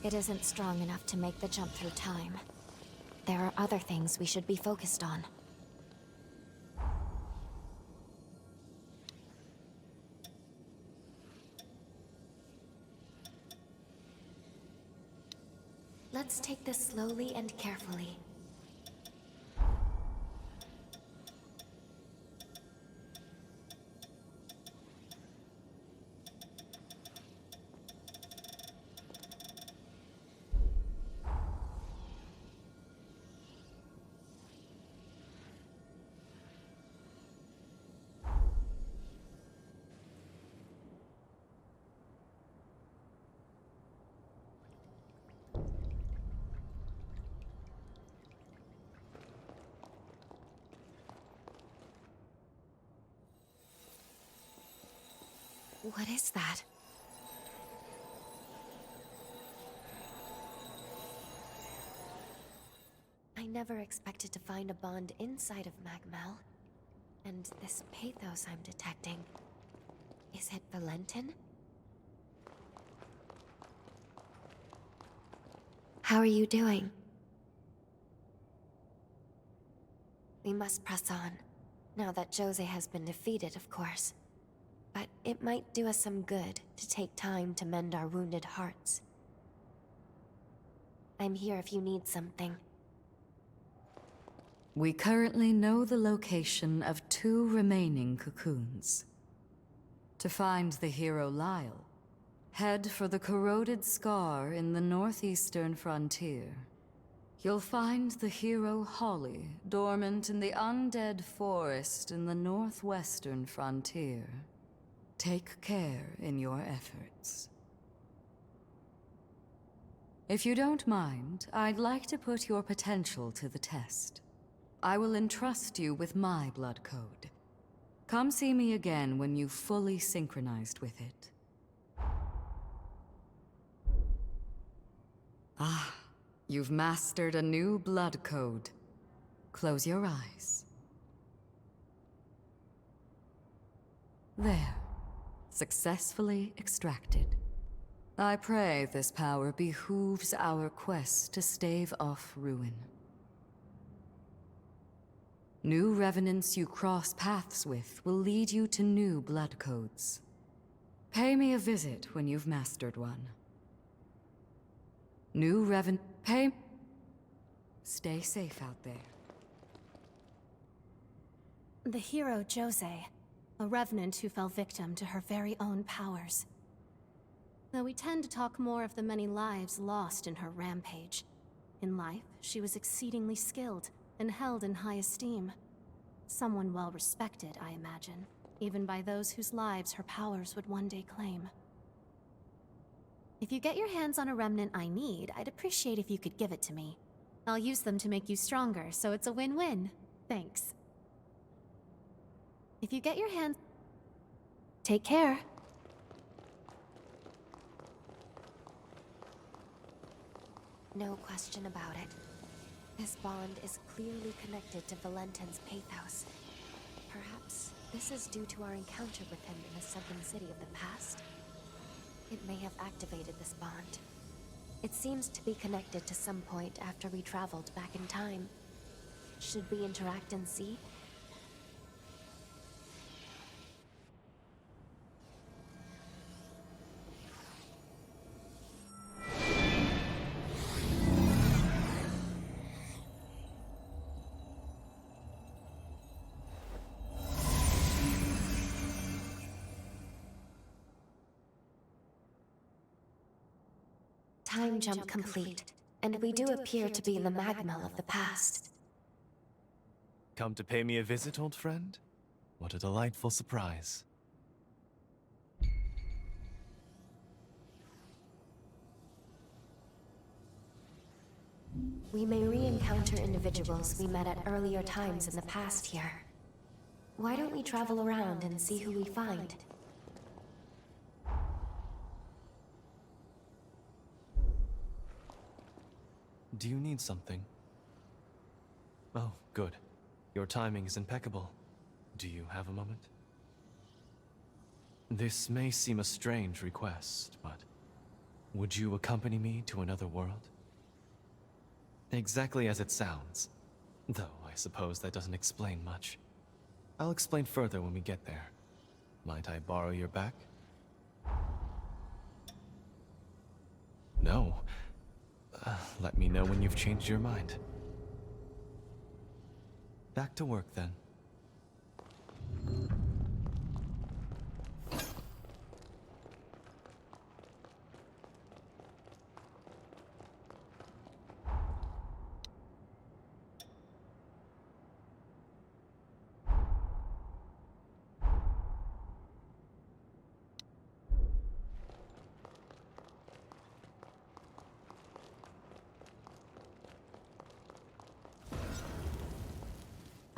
It isn't strong enough to make the jump through time. There are other things we should be focused on. Let's take this slowly and carefully. What is that? I never expected to find a bond inside of Magmel. And this pathos I'm detecting... is it Valentin? How are you doing? We must press on, now that Jose has been defeated, of course. But it might do us some good to take time to mend our wounded hearts. I'm here if you need something. We currently know the location of 2 remaining cocoons. To find the hero Lyle, head for the corroded scar in the northeastern frontier. You'll find the hero Holly dormant in the undead forest in the northwestern frontier. Take care in your efforts. If you don't mind, I'd like to put your potential to the test. I will entrust you with my blood code. Come see me again when you've fully synchronized with it. Ah, you've mastered a new blood code. Close your eyes. There. Successfully extracted. I pray this power behooves our quest to stave off ruin. New revenants you cross paths with will lead you to new blood codes. Pay me a visit when you've mastered one. Pay... Stay safe out there. The hero Jose. A revenant who fell victim to her very own powers. Though we tend to talk more of the many lives lost in her rampage. In life, she was exceedingly skilled and held in high esteem. Someone well respected, I imagine, even by those whose lives her powers would one day claim. If you get your hands on a remnant I need, I'd appreciate if you could give it to me. I'll use them to make you stronger, so it's a win-win. Thanks. If you get your hands... Take care. No question about it. This bond is clearly connected to Valentin's Pathos. Perhaps this is due to our encounter with him in the sunken city of the past? It may have activated this bond. It seems to be connected to some point after we traveled back in time. Should we interact and see? Time jump complete, and we do appear to be in the Magmel of the past. Come to pay me a visit, old friend? What a delightful surprise. We may re-encounter individuals we met at earlier times in the past here. Why don't we travel around and see who we find? Do you need something? Oh, good. Your timing is impeccable. Do you have a moment? This may seem a strange request, but Would you accompany me to another world? Exactly as it sounds. Though I suppose that doesn't explain much. I'll explain further when we get there. Might I borrow your back? No. Let me know when you've changed your mind. Back to work then.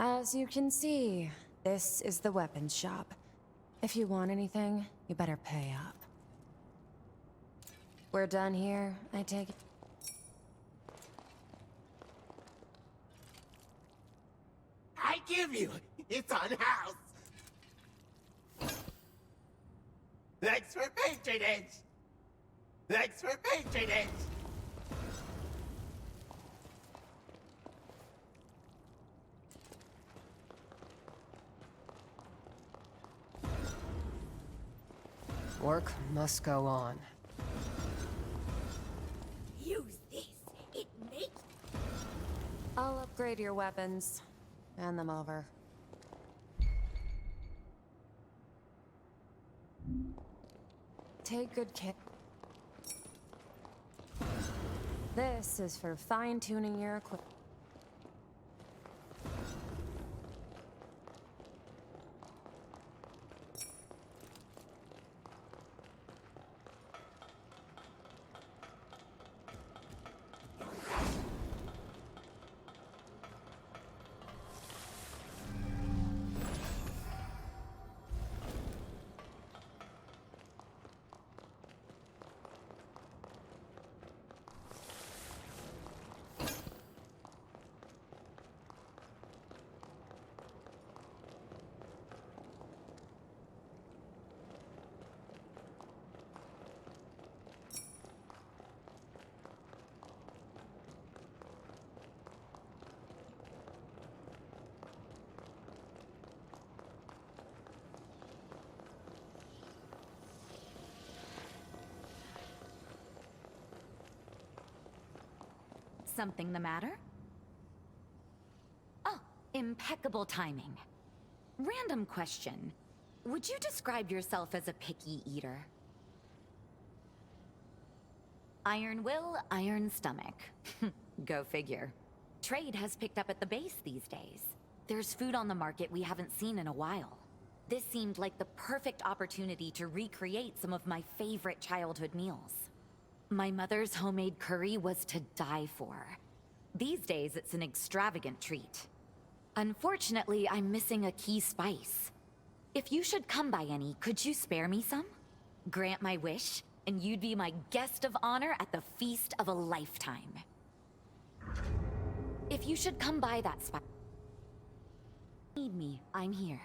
As you can see, this is the weapons shop. If you want anything, you better pay up. We're done here, I take it? I give you! It's on house! Thanks for patronage! Thanks for patronage! Work must go on. Use this. It makes... I'll upgrade your weapons. Hand them over. Take good care. This is for fine-tuning your equipment. Something the matter? Oh, impeccable timing. Random question. Would you describe yourself as a picky eater? Iron will, iron stomach. Go figure. Trade has picked up at the base these days. There's food on the market we haven't seen in a while. This seemed like the perfect opportunity to recreate some of my favorite childhood meals. My mother's homemade curry was to die for. These days, it's an extravagant treat. Unfortunately, I'm missing a key spice. If you should come by any, could you spare me some? Grant my wish, and you'd be my guest of honor at the feast of a lifetime. If you should come by that spot, need me, I'm here.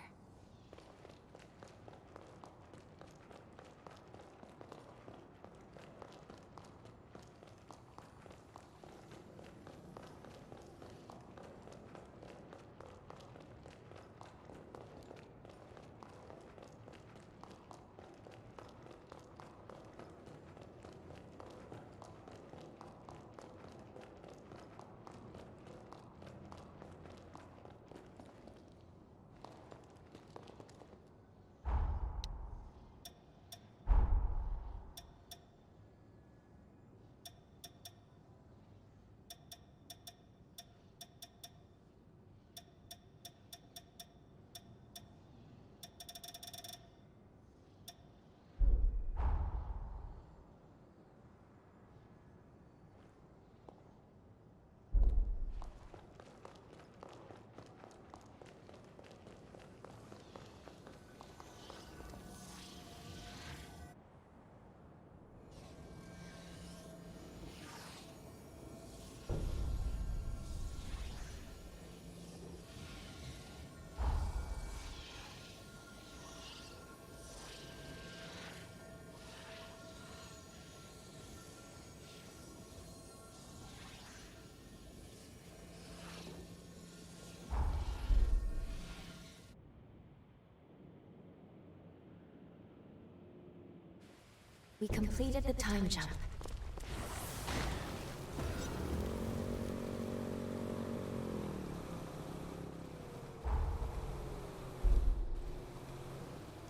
We completed the time jump.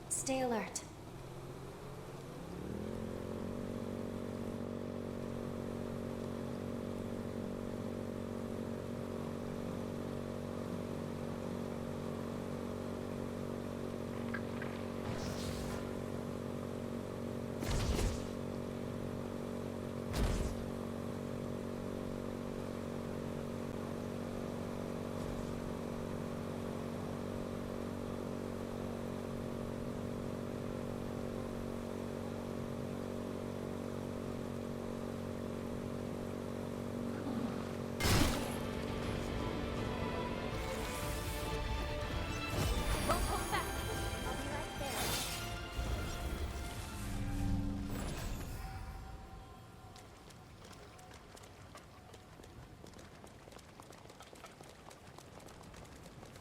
Stay alert.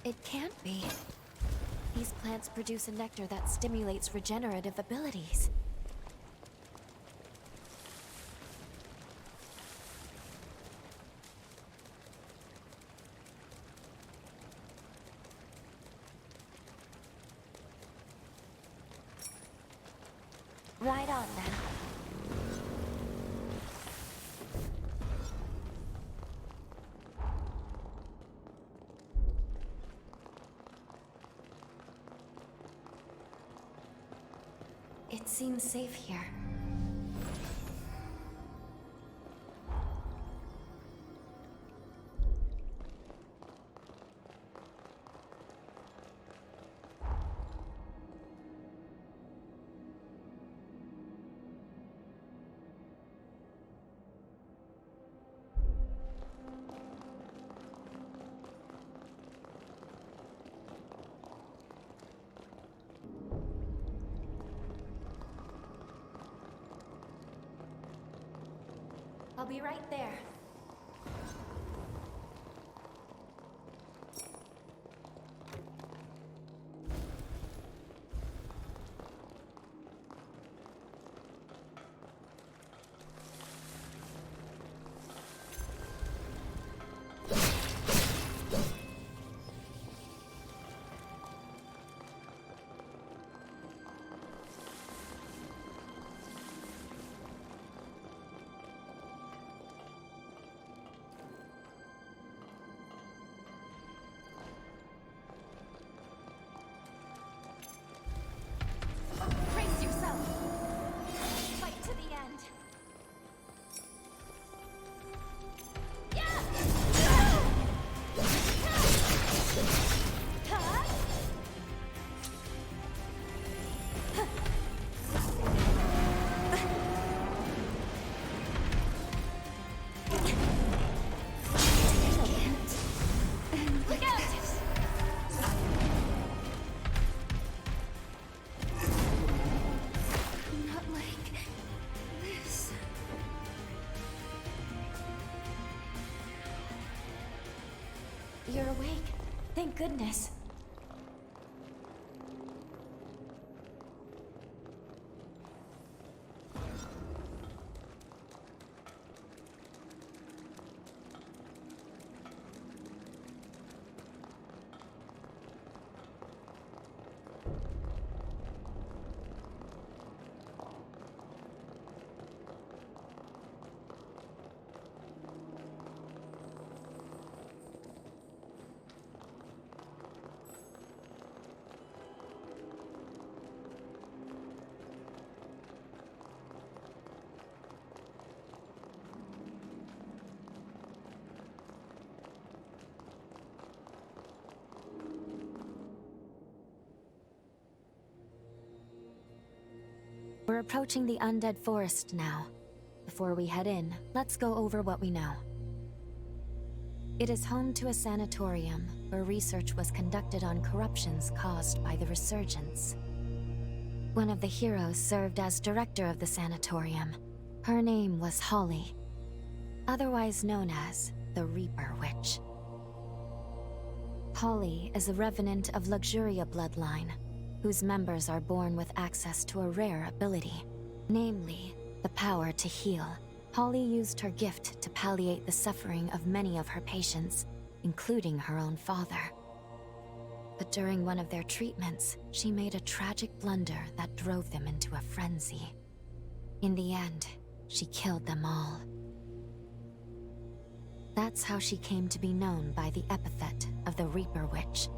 It can't be. These plants produce a nectar that stimulates regenerative abilities. Right on then. It seems safe here. I'll be right there. Brace yourself. Fight to the end. Look out! Not like this. You're awake. Thank goodness. We're approaching the undead forest now. Before we head in, let's go over what we know. It is home to a sanatorium where research was conducted on corruptions caused by the resurgence. One of the heroes served as director of the sanatorium. Her name was Holly, otherwise known as the Reaper Witch. Holly is a revenant of Luxuria bloodline, whose members are born with access to a rare ability, Namely, the power to heal. Holly used her gift to palliate the suffering of many of her patients, including her own father. But during one of their treatments, she made a tragic blunder that drove them into a frenzy. In the end, she killed them all. That's how she came to be known by the epithet of the Reaper Witch.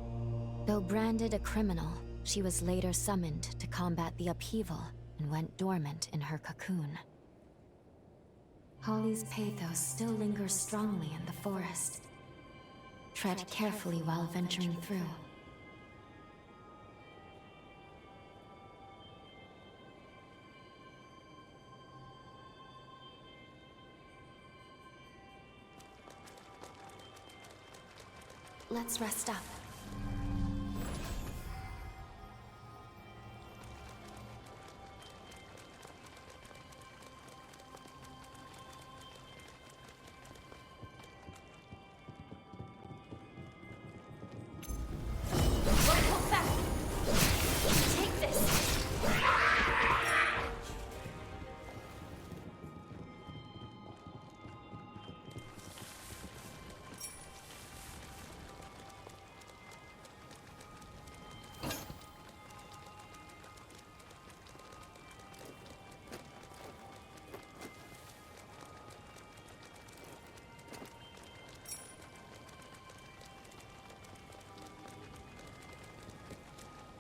Though branded a criminal, she was later summoned to combat the upheaval and went dormant in her cocoon. Holly's pathos still lingers strongly in the forest. Tread carefully while venturing through. Let's rest up.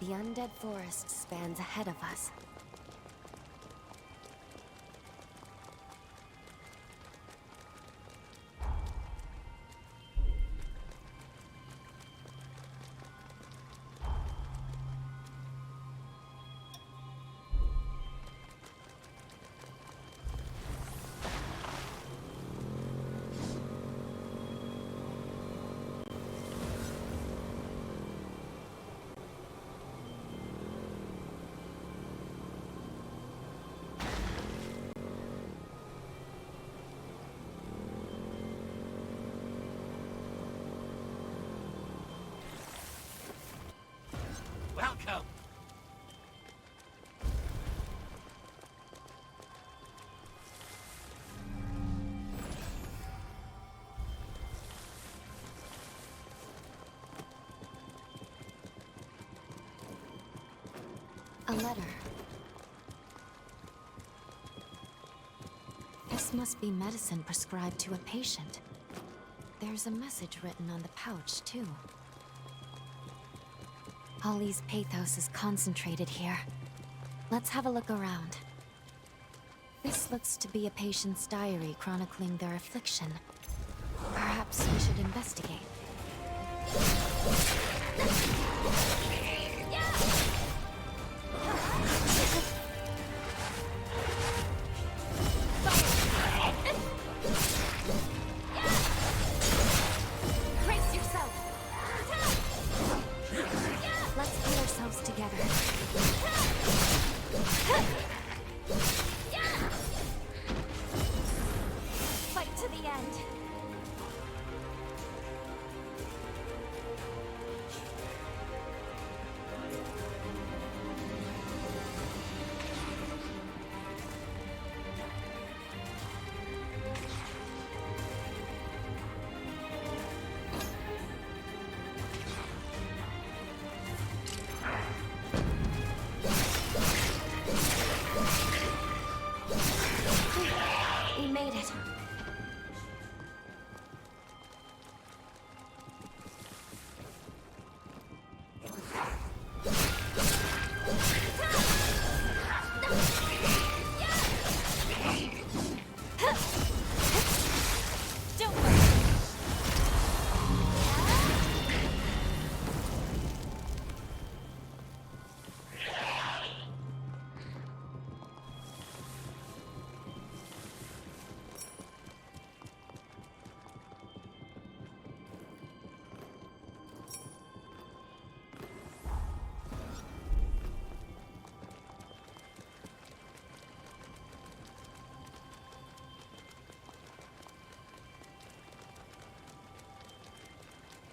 The undead forest spans ahead of us. Welcome. A letter. This must be medicine prescribed to a patient. There's a message written on the pouch, too. Holly's pathos is concentrated here. Let's have a look around. This looks to be a patient's diary chronicling their affliction. Perhaps we should investigate. Brace yourself! Let's pull ourselves together. Fight to the end! We made it. Don't worry!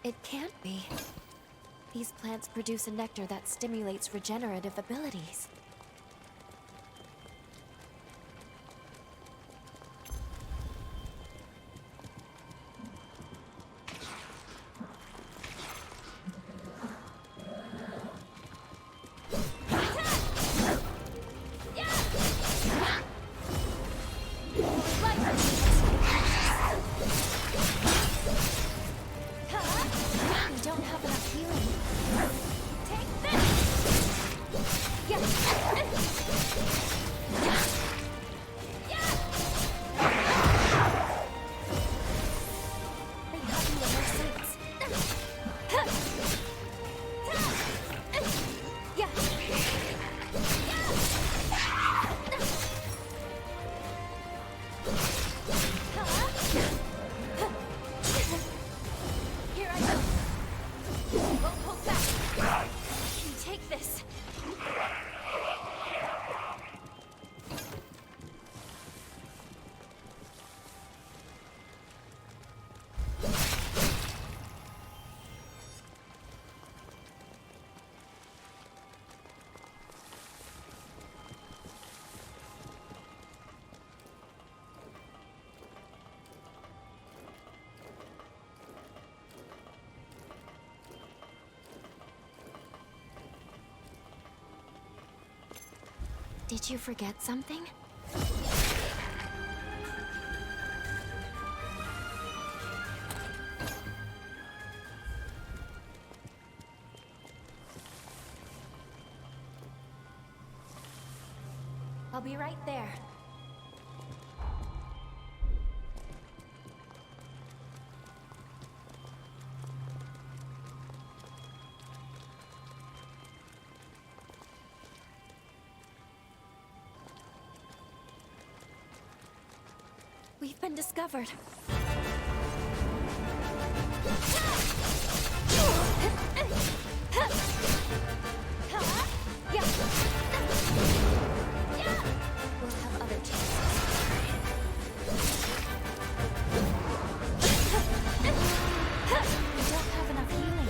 It can't be. These plants produce a nectar that stimulates regenerative abilities. Did you forget something? I'll be right there. We've been discovered. We'll have other chances. We don't have enough healing.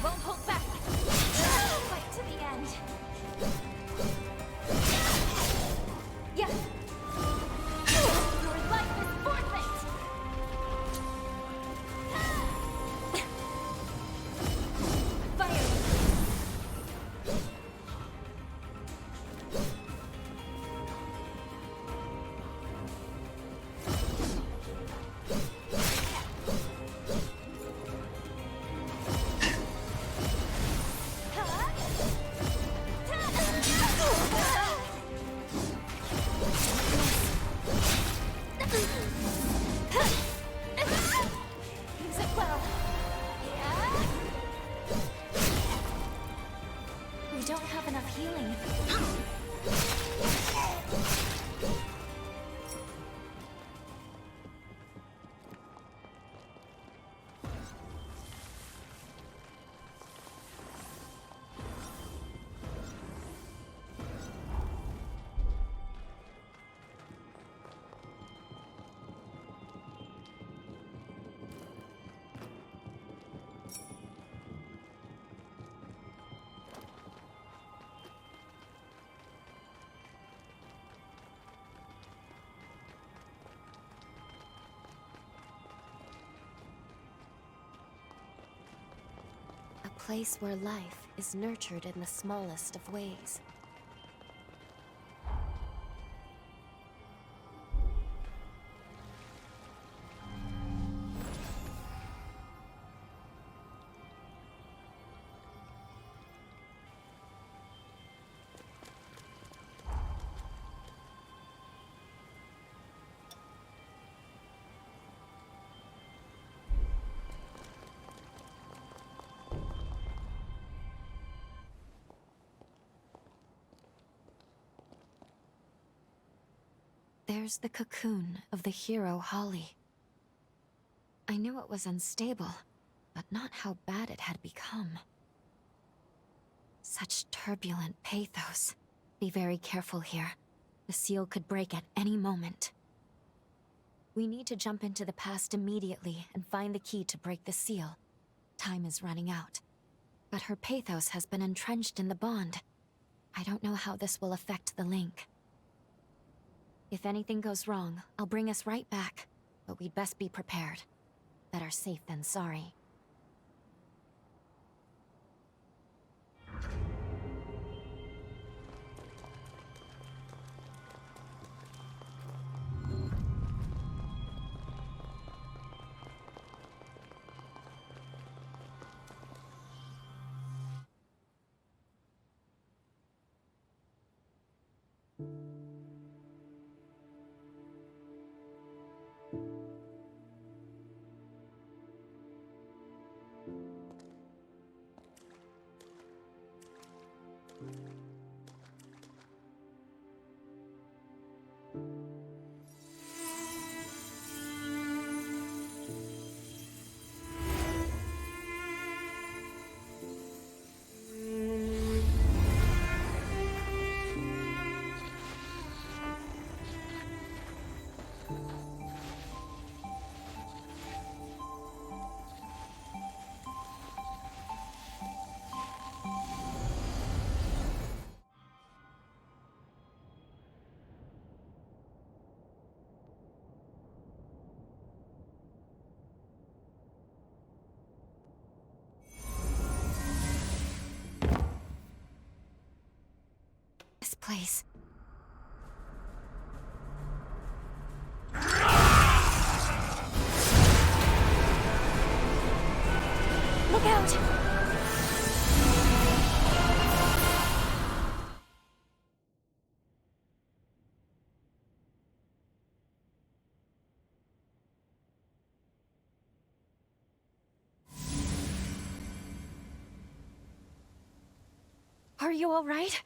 Won't hold back. Fight to the end. Yeah. Your life is forfeit. Fire. Use it well. Yeah. We don't have enough healing. A place where life is nurtured in the smallest of ways. There's the cocoon of the hero Holly. I knew it was unstable, but not how bad it had become. Such turbulent pathos. Be very careful here. The seal could break at any moment. We need to jump into the past immediately and find the key to break the seal. Time is running out. But her pathos has been entrenched in the bond. I don't know how this will affect the link. If anything goes wrong, I'll bring us right back. But we'd best be prepared. Better safe than sorry. This place. Look out! Are you all right?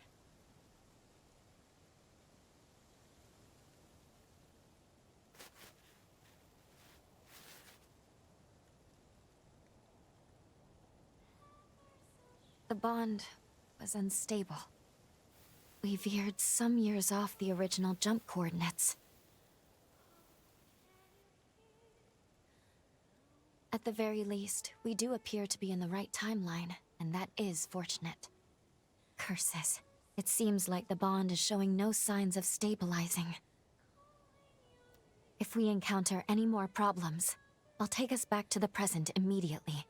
The bond was unstable. We veered some years off the original jump coordinates. At the very least, we do appear to be in the right timeline, and that is fortunate. Curses. It seems like the bond is showing no signs of stabilizing. If we encounter any more problems, I'll take us back to the present immediately.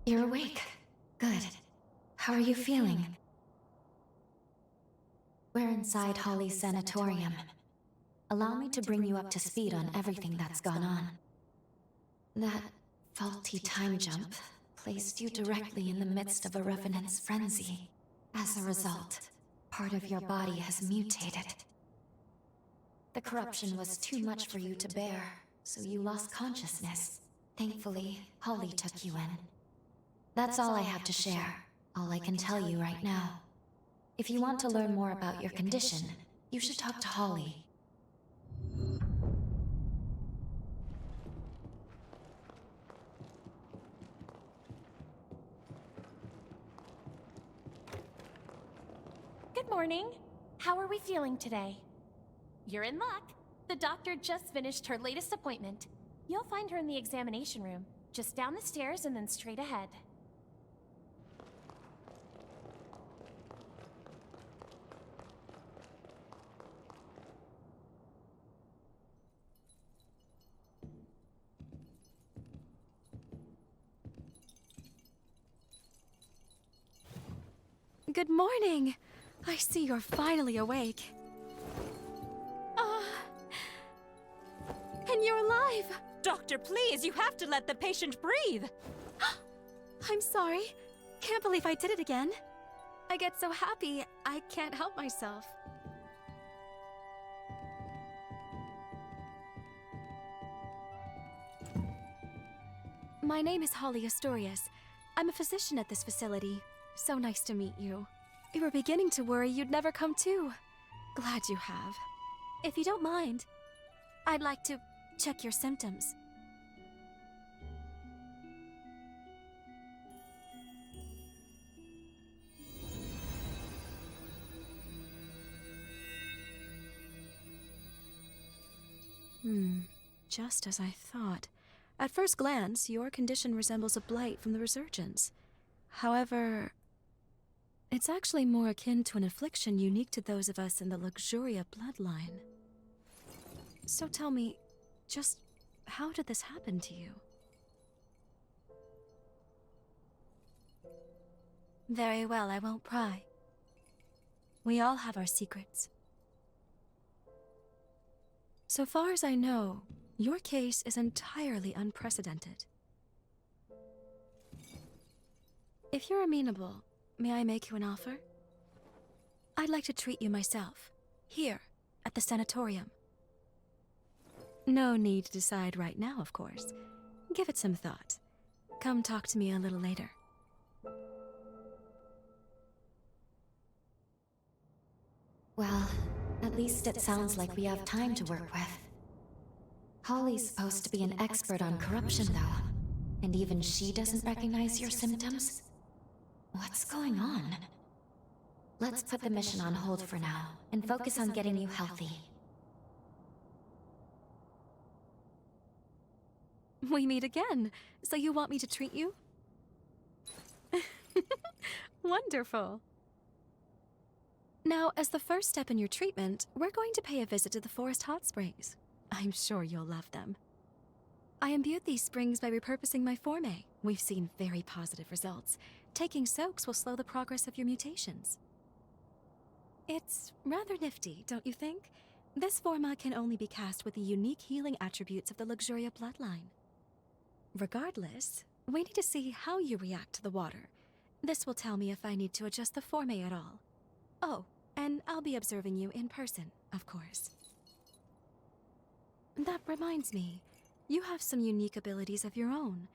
You're awake. Good. How are you feeling? We're inside Holly's sanatorium. Allow me to bring you up to speed on everything that's gone on. That faulty time jump placed you directly in the midst of a revenant's frenzy. As a result, part of your body has mutated. The corruption was too much for you to bear, so you lost consciousness. Thankfully, Holly took you in. That's all I have to share, all I can tell you right now. If you want to learn more about your condition, you should talk to Holly. Good morning. How are we feeling today? You're in luck. The doctor just finished her latest appointment. You'll find her in the examination room, just down the stairs and then straight ahead. Good morning! I see you're finally awake. And you're alive! Doctor, please, you have to let the patient breathe! I'm sorry. Can't believe I did it again. I get so happy, I can't help myself. My name is Holly Astorius. I'm a physician at this facility. So nice to meet you. We were beginning to worry you'd never come to. Glad you have. If you don't mind, I'd like to check your symptoms. Just as I thought. At first glance, your condition resembles a blight from the resurgence. However, it's actually more akin to an affliction unique to those of us in the Luxuria bloodline. So tell me, just how did this happen to you? Very well, I won't pry. We all have our secrets. So far as I know, your case is entirely unprecedented. If you're amenable, may I make you an offer? I'd like to treat you myself, here, at the sanatorium. No need to decide right now, of course. Give it some thought. Come talk to me a little later. Well, at least it sounds like we have time to work with. Holly's supposed to be an expert on corruption, though. And even she doesn't recognize your symptoms? What's going on? Let's put the mission on hold for now, and focus on getting you healthy. We meet again. So you want me to treat you? Wonderful. Now, as the first step in your treatment, we're going to pay a visit to the forest hot springs. I'm sure you'll love them. I imbued these springs by repurposing my forme. We've seen very positive results. Taking soaks will slow the progress of your mutations. It's rather nifty, don't you think? This forma can only be cast with the unique healing attributes of the Luxuria bloodline. Regardless, we need to see how you react to the water. This will tell me if I need to adjust the forme at all. Oh, and I'll be observing you in person, of course. That reminds me, you have some unique abilities of your own.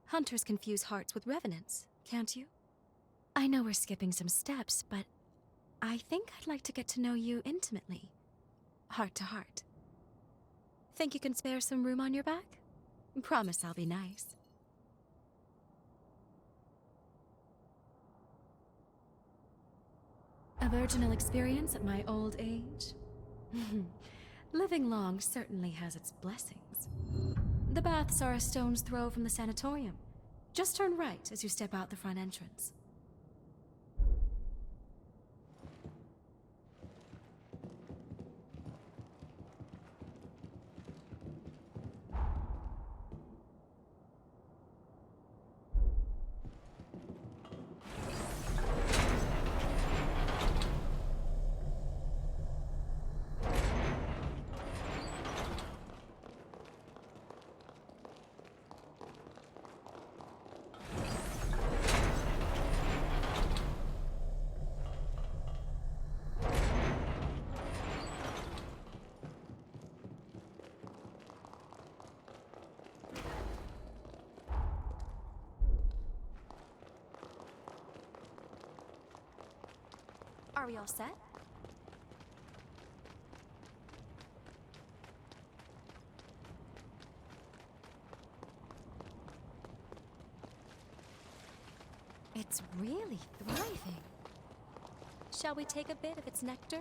Hunters can fuse hearts with revenants, can't you? I know we're skipping some steps, but I think I'd like to get to know you intimately. Heart to heart. Think you can spare some room on your back? Promise I'll be nice. A virginal experience at my old age? Living long certainly has its blessings. The baths are a stone's throw from the sanatorium. Just turn right as you step out the front entrance. Are we all set? It's really thriving. Shall we take a bit of its nectar?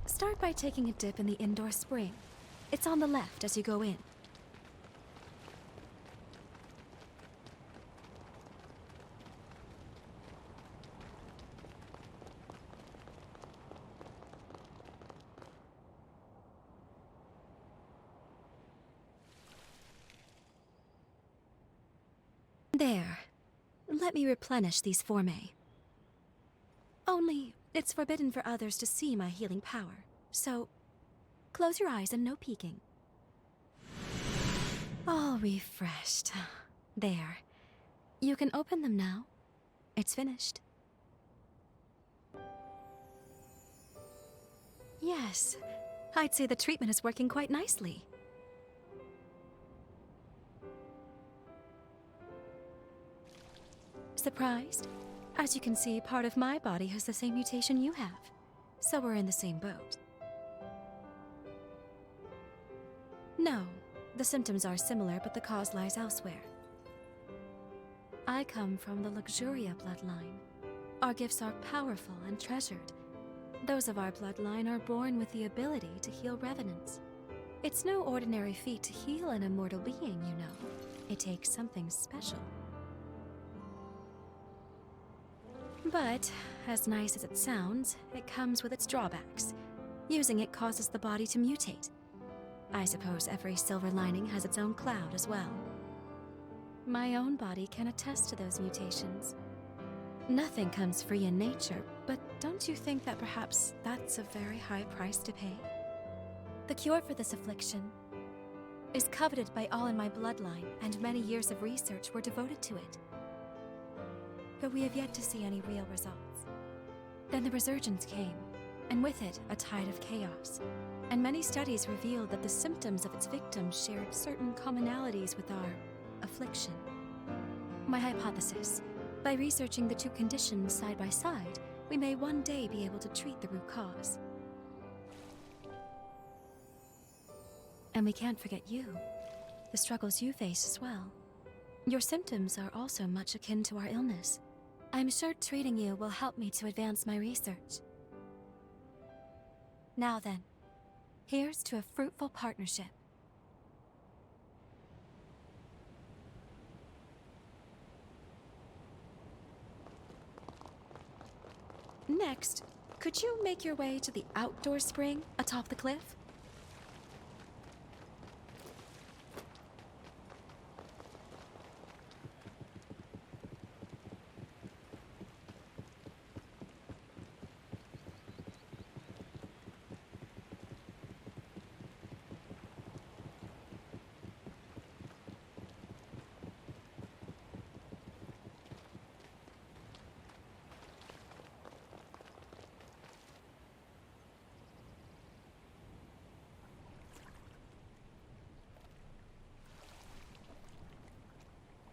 Start by taking a dip in the indoor spring. It's on the left as you go in. There. Let me replenish these formae. Only, it's forbidden for others to see my healing power. So, close your eyes and no peeking. All refreshed. There. You can open them now. It's finished. Yes. I'd say the treatment is working quite nicely. Surprised? As you can see, part of my body has the same mutation you have. So we're in the same boat. No, the symptoms are similar, but the cause lies elsewhere. I come from the Luxuria bloodline. Our gifts are powerful and treasured. Those of our bloodline are born with the ability to heal revenants. It's no ordinary feat to heal an immortal being, you know. It takes something special. But, as nice as it sounds, it comes with its drawbacks. Using it causes the body to mutate. I suppose every silver lining has its own cloud as well. My own body can attest to those mutations. Nothing comes free in nature, but don't you think that perhaps that's a very high price to pay? The cure for this affliction is coveted by all in my bloodline, and many years of research were devoted to it. But we have yet to see any real results. Then the resurgence came, and with it, a tide of chaos. And many studies revealed that the symptoms of its victims shared certain commonalities with our affliction. My hypothesis: by researching the two conditions side by side, we may one day be able to treat the root cause. And we can't forget you, the struggles you face as well. Your symptoms are also much akin to our illness. I'm sure treating you will help me to advance my research. Now then, here's to a fruitful partnership. Next, could you make your way to the outdoor spring atop the cliff?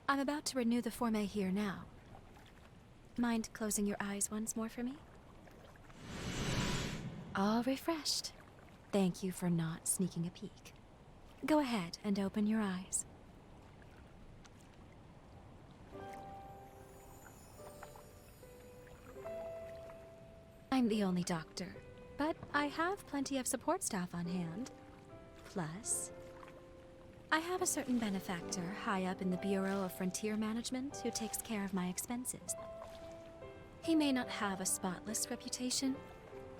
I'm about to renew the formae here now. Mind closing your eyes once more for me? All refreshed. Thank you for not sneaking a peek. Go ahead and open your eyes. I'm the only doctor, but I have plenty of support staff on hand. Plus, I have a certain benefactor high up in the Bureau of Frontier Management who takes care of my expenses. He may not have a spotless reputation,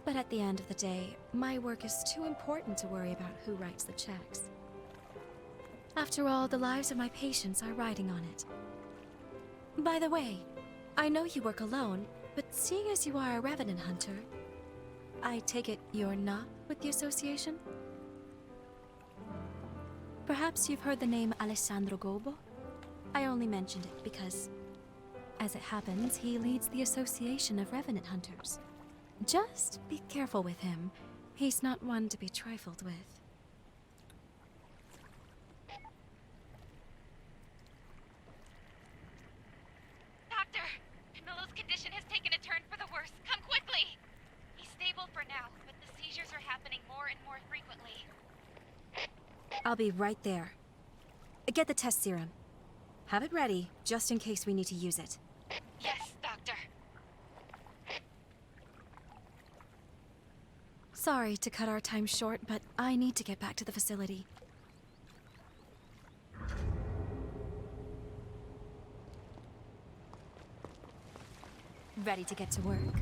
but at the end of the day, my work is too important to worry about who writes the checks. After all, the lives of my patients are riding on it. By the way, I know you work alone, but seeing as you are a revenant hunter, I take it you're not with the association? Perhaps you've heard the name Alessandro Gobo? I only mentioned it because, as it happens, he leads the Association of Revenant Hunters. Just be careful with him. He's not one to be trifled with. Doctor! seizures are happening more and more frequently. I'll be right there. Get the test serum. Have it ready, just in case we need to use it. Yes, Doctor. Sorry to cut our time short, but I need to get back to the facility. Ready to get to work.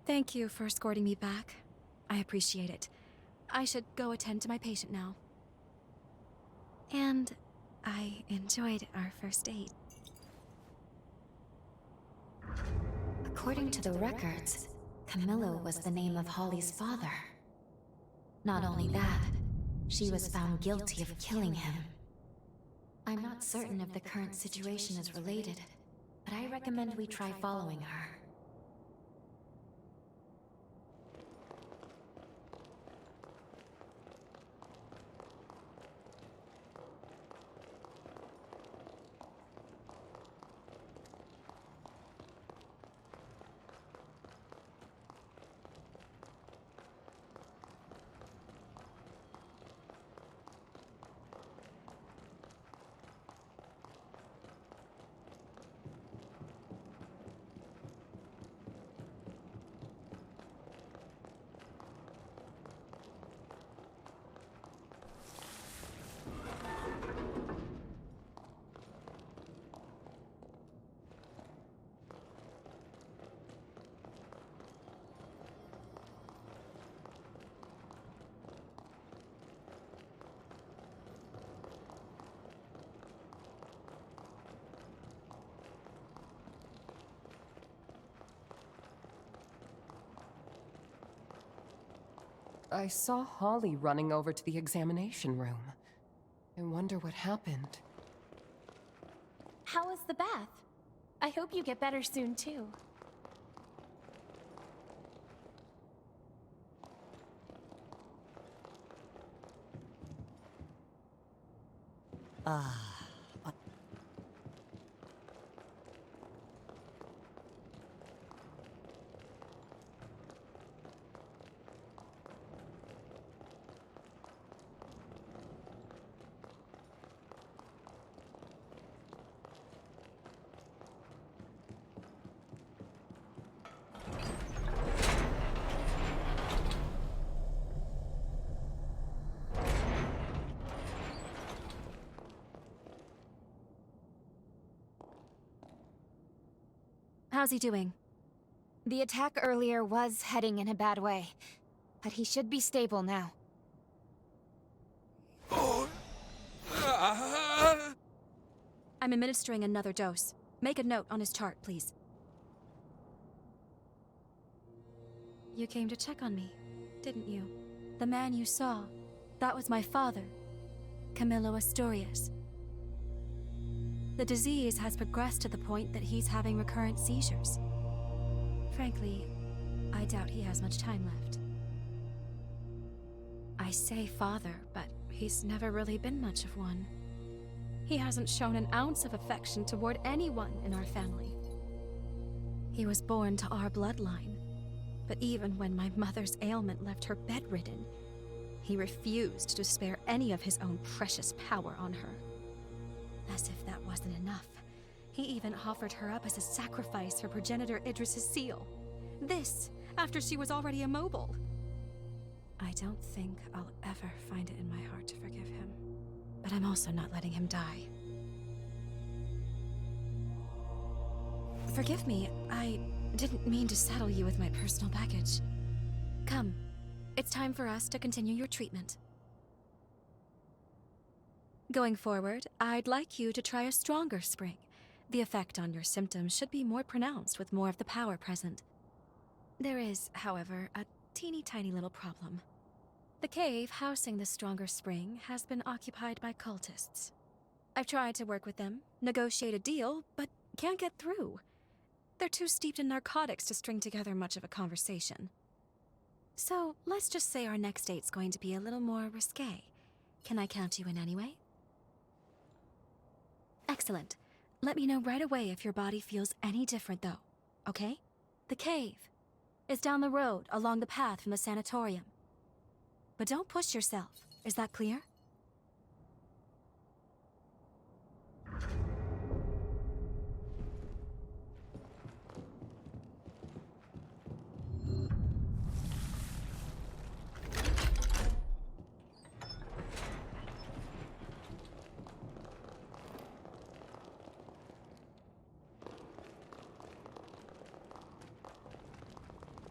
Thank you for escorting me back. I appreciate it. I should go attend to my patient now. And I enjoyed our first date. According to the records, Camillo was the name of Holly's father. Not only that, she was found guilty of killing him. I'm not certain if the current situation is related, but I recommend we try following her. I saw Holly running over to the examination room. I wonder what happened. How was the bath? I hope you get better soon, too. How's he doing? The attack earlier was heading in a bad way, but he should be stable now. I'm administering another dose. Make a note on his chart, please. You came to check on me, didn't you? The man you saw, that was my father, Camillo Asturias. The disease has progressed to the point that he's having recurrent seizures. Frankly, I doubt he has much time left. I say father, but he's never really been much of one. He hasn't shown an ounce of affection toward anyone in our family. He was born to our bloodline, but even when my mother's ailment left her bedridden, He refused to spare any of his own precious power on her. As if that wasn't enough, he even offered her up as a sacrifice for progenitor Idris's seal. This, after she was already immobile. I don't think I'll ever find it in my heart to forgive him. But I'm also not letting him die. Forgive me, I didn't mean to saddle you with my personal baggage. Come, it's time for us to continue your treatment. Going forward, I'd like you to try a stronger spring. The effect on your symptoms should be more pronounced with more of the power present. There is, however, a teeny tiny little problem. The cave housing the stronger spring has been occupied by cultists. I've tried to work with them, negotiate a deal, but can't get through. They're too steeped in narcotics to string together much of a conversation. So, let's just say our next date's going to be a little more risque. Can I count you in anyway? Excellent. Let me know right away if your body feels any different, though. Okay? The cave is down the road along the path from the sanatorium. But don't push yourself. Is that clear?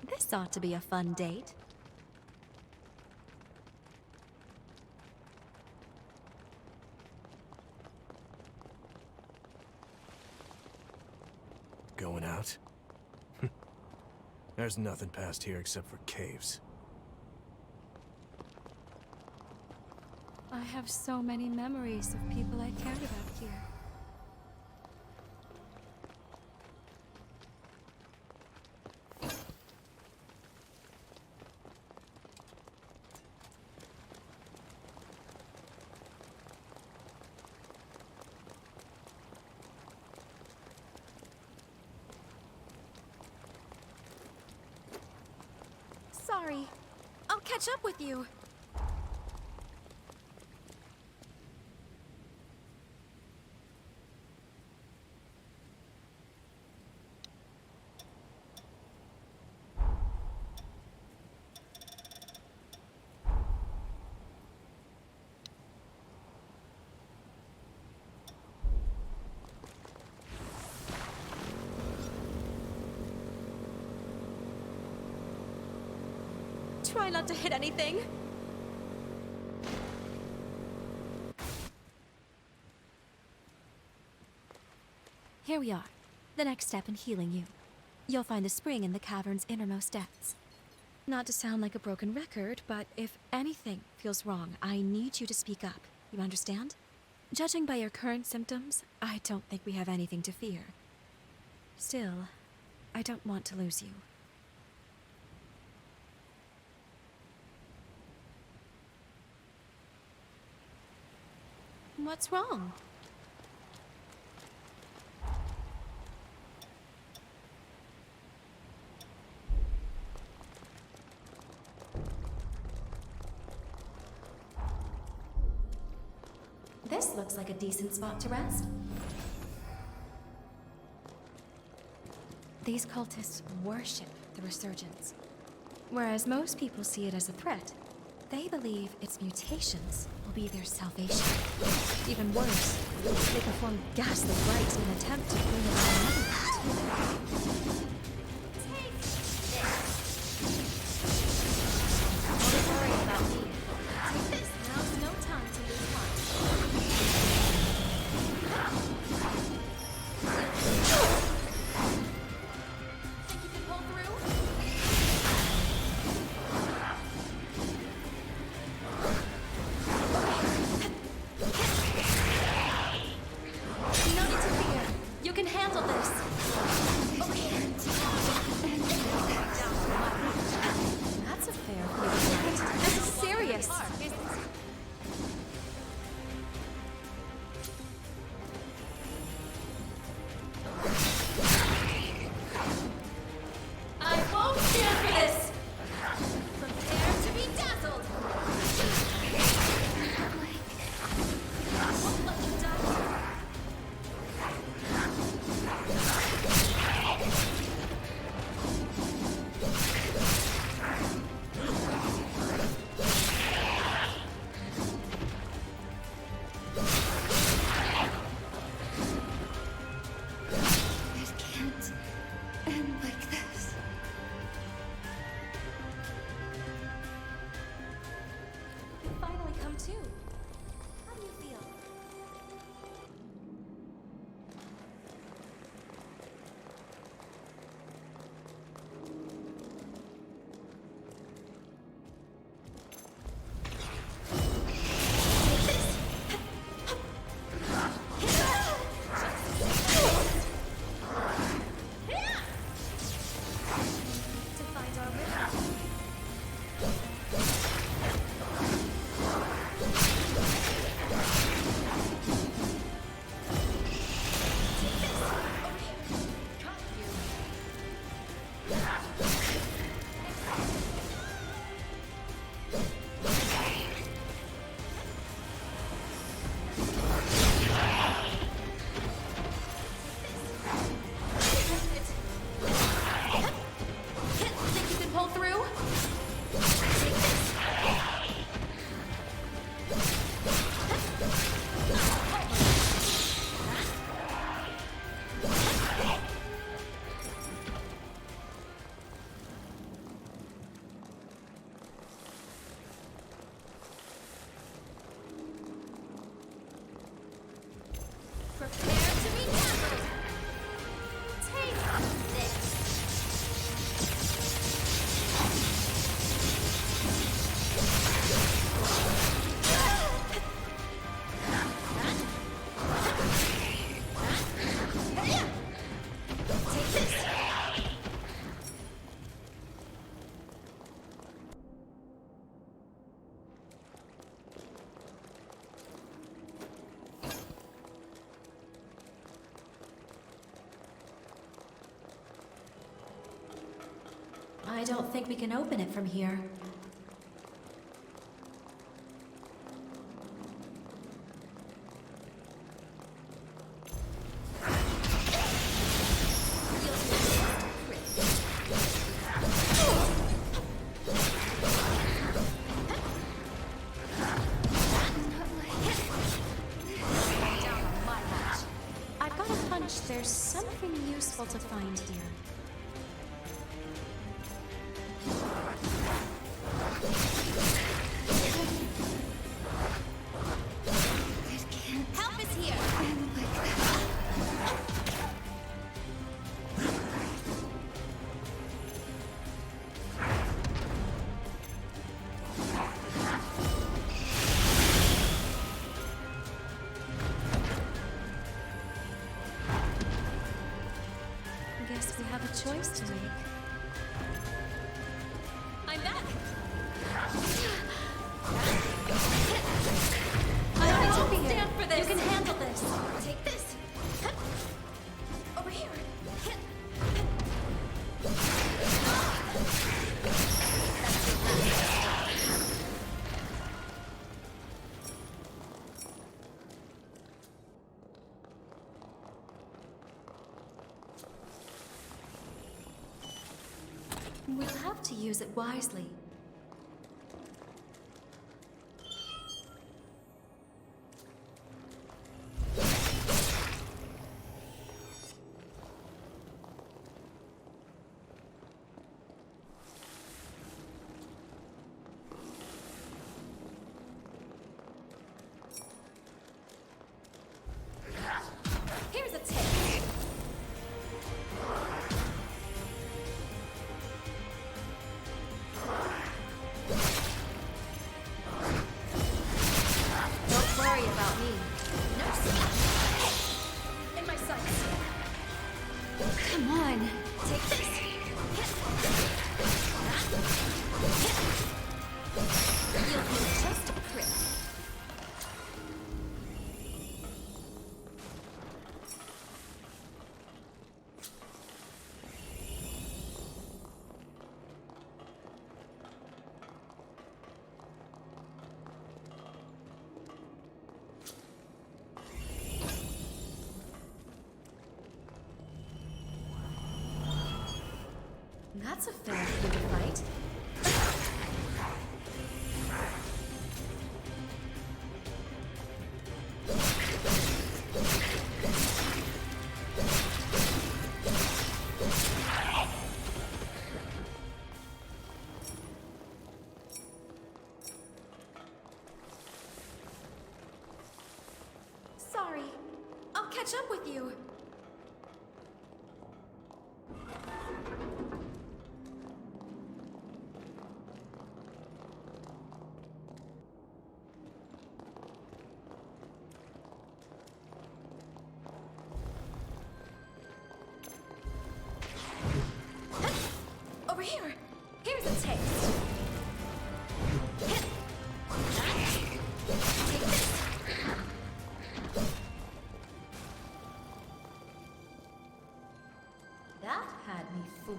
This ought to be a fun date. Going out? There's nothing past here except for caves. I have so many memories of people I cared about here. Sorry. I'll catch up with you. Try not to hit anything. Here we are. The next step in healing you. You'll find the spring in the cavern's innermost depths. Not to sound like a broken record, but if anything feels wrong, I need you to speak up. You understand? Judging by your current symptoms, I don't think we have anything to fear. Still, I don't want to lose you. What's wrong? This looks like a decent spot to rest. These cultists worship the resurgence. Whereas most people see it as a threat, they believe its mutations will be their salvation. Even worse, they perform ghastly rites in an attempt to bring about another. Don't worry about me. Take this. Now's no time to lose heart. Think you can pull through? No need to fear. You can handle this. Okay. I don't think we can open it from here. I've got a hunch there's something useful to find here. Help is here! Guess we have a choice to make. I'm back! I won't here. stand for this! You can handle this! Take this! Over here! We'll have to use it wisely. Here's a tip! Don't worry about me. No splash! In my sights! Come on! Take this! You'll be just a prick. That's a fair food fight. Sorry. I'll catch up with you. Over here. Here's a taste. Take this. That had me fooled.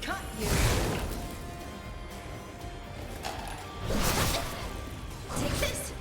Cut you. Take this.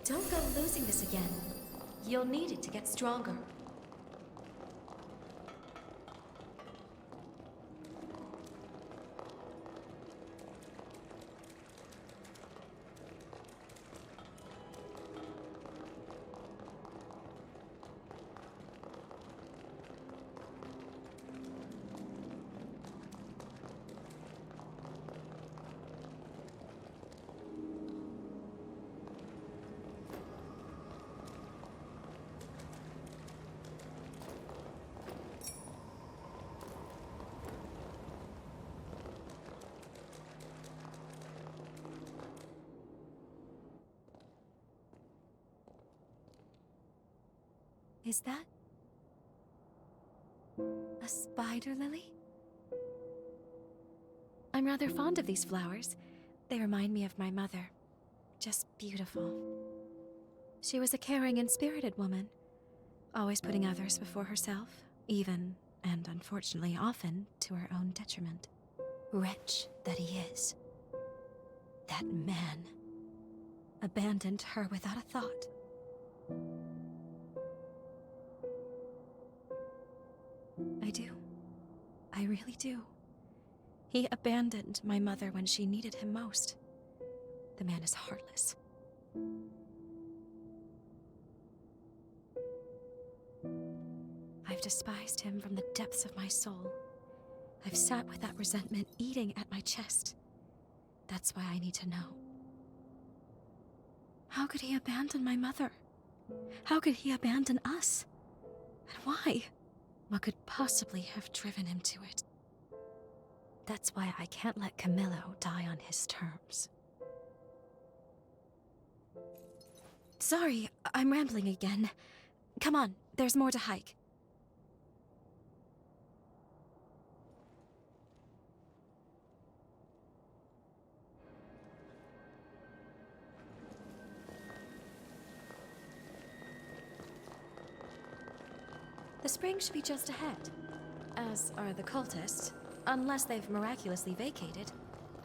Don't go losing this again. You'll need it to get stronger. Is that a spider lily? I'm rather fond of these flowers. They remind me of my mother. Just beautiful. She was a caring and spirited woman, always putting others before herself, even, and unfortunately often, to her own detriment. Wretch that he is. That man abandoned her without a thought. I do. I really do. He abandoned my mother when she needed him most. The man is heartless. I've despised him from the depths of my soul. I've sat with that resentment eating at my chest. That's why I need to know. How could he abandon my mother? How could he abandon us? And why? What could possibly have driven him to it? That's why I can't let Camillo die on his terms. Sorry, I'm rambling again. Come on, there's more to hike. The spring should be just ahead, as are the cultists, unless they've miraculously vacated.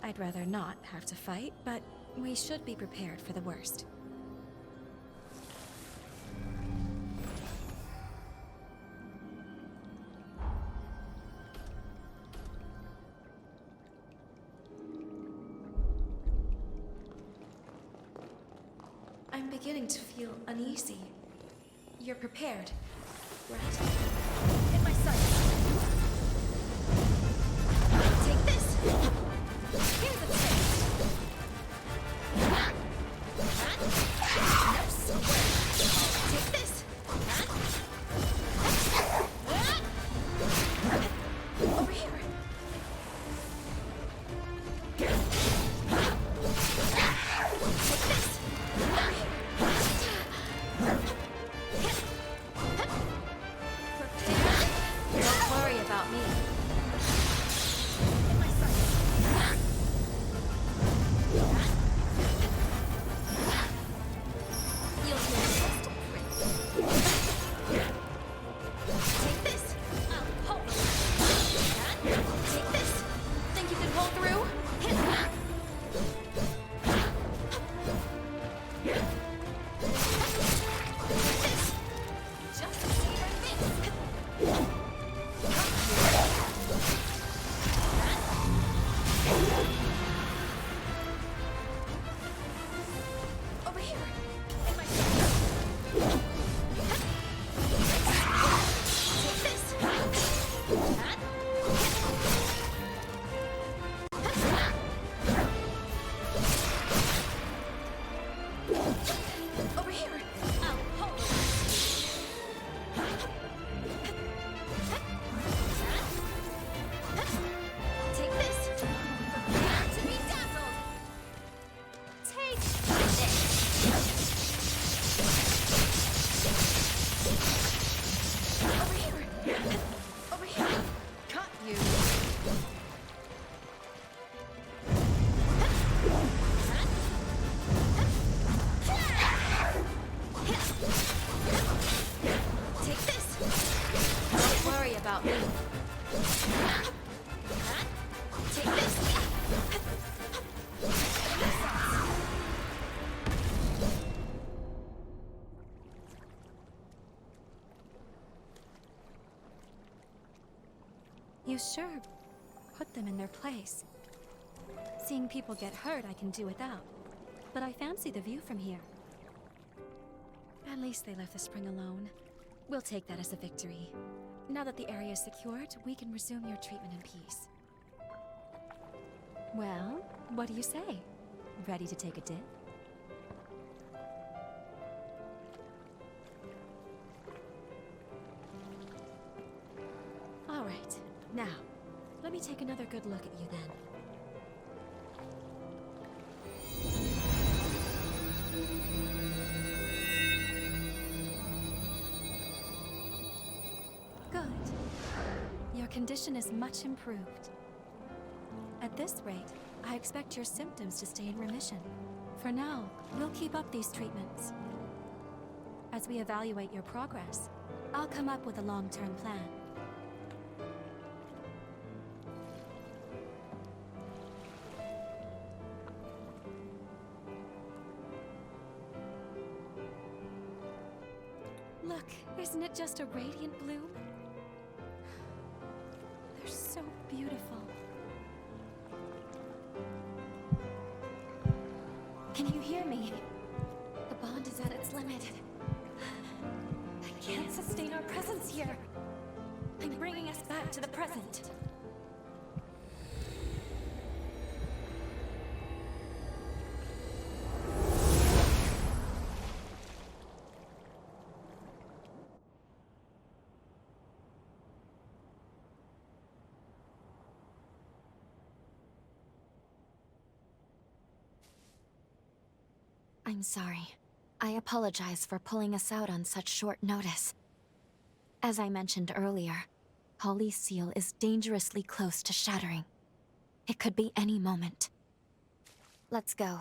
I'd rather not have to fight, but we should be prepared for the worst. I'm beginning to feel uneasy. You're prepared, right? Hit my sights. Take this. Here's a taste. No square. Take this. Over here. Take this. Over here. Don't worry about me. In my sights. You'll hear the best of Take this. I'll hold. Take this. Think you can pull through? Hit that. This. Just to see her face. Over here. In my sights. Take this. Over here. I'll hold. Take this. Prepare to be dazzled. Take this. Over here. Over here. Caught you. Take this. Don't worry about me. Take this. You sure put them in their place. Seeing people get hurt I can do without, but I fancy the view from here. At least they left the spring alone. We'll take that as a victory. Now that the area is secured, we can resume your treatment in peace. Well, what do you say? Ready to take a dip? All right. Now, let me take another good look at you then. Good. Your condition is much improved. At this rate, I expect your symptoms to stay in remission. For now, we'll keep up these treatments. As we evaluate your progress, I'll come up with a long-term plan. Look, isn't it just a radiant bloom? They're so beautiful. Can you hear me? The bond is at its limit. I can't sustain our presence here. I'm bringing us back to the present. I'm sorry. I apologize for pulling us out on such short notice. As I mentioned earlier, Holly's seal is dangerously close to shattering. It could be any moment. Let's go.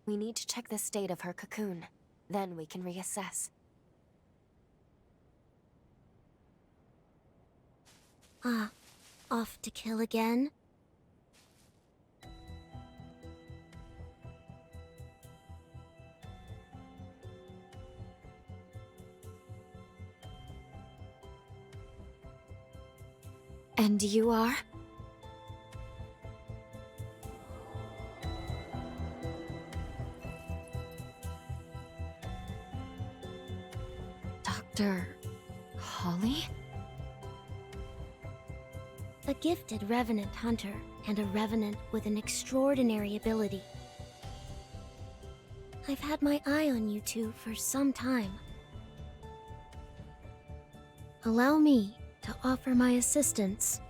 We need to check the state of her cocoon. Then we can reassess. Off to kill again? And you are? Dr. Holly? A gifted revenant hunter, and a revenant with an extraordinary ability. I've had my eye on you two for some time. Allow me to offer my assistance.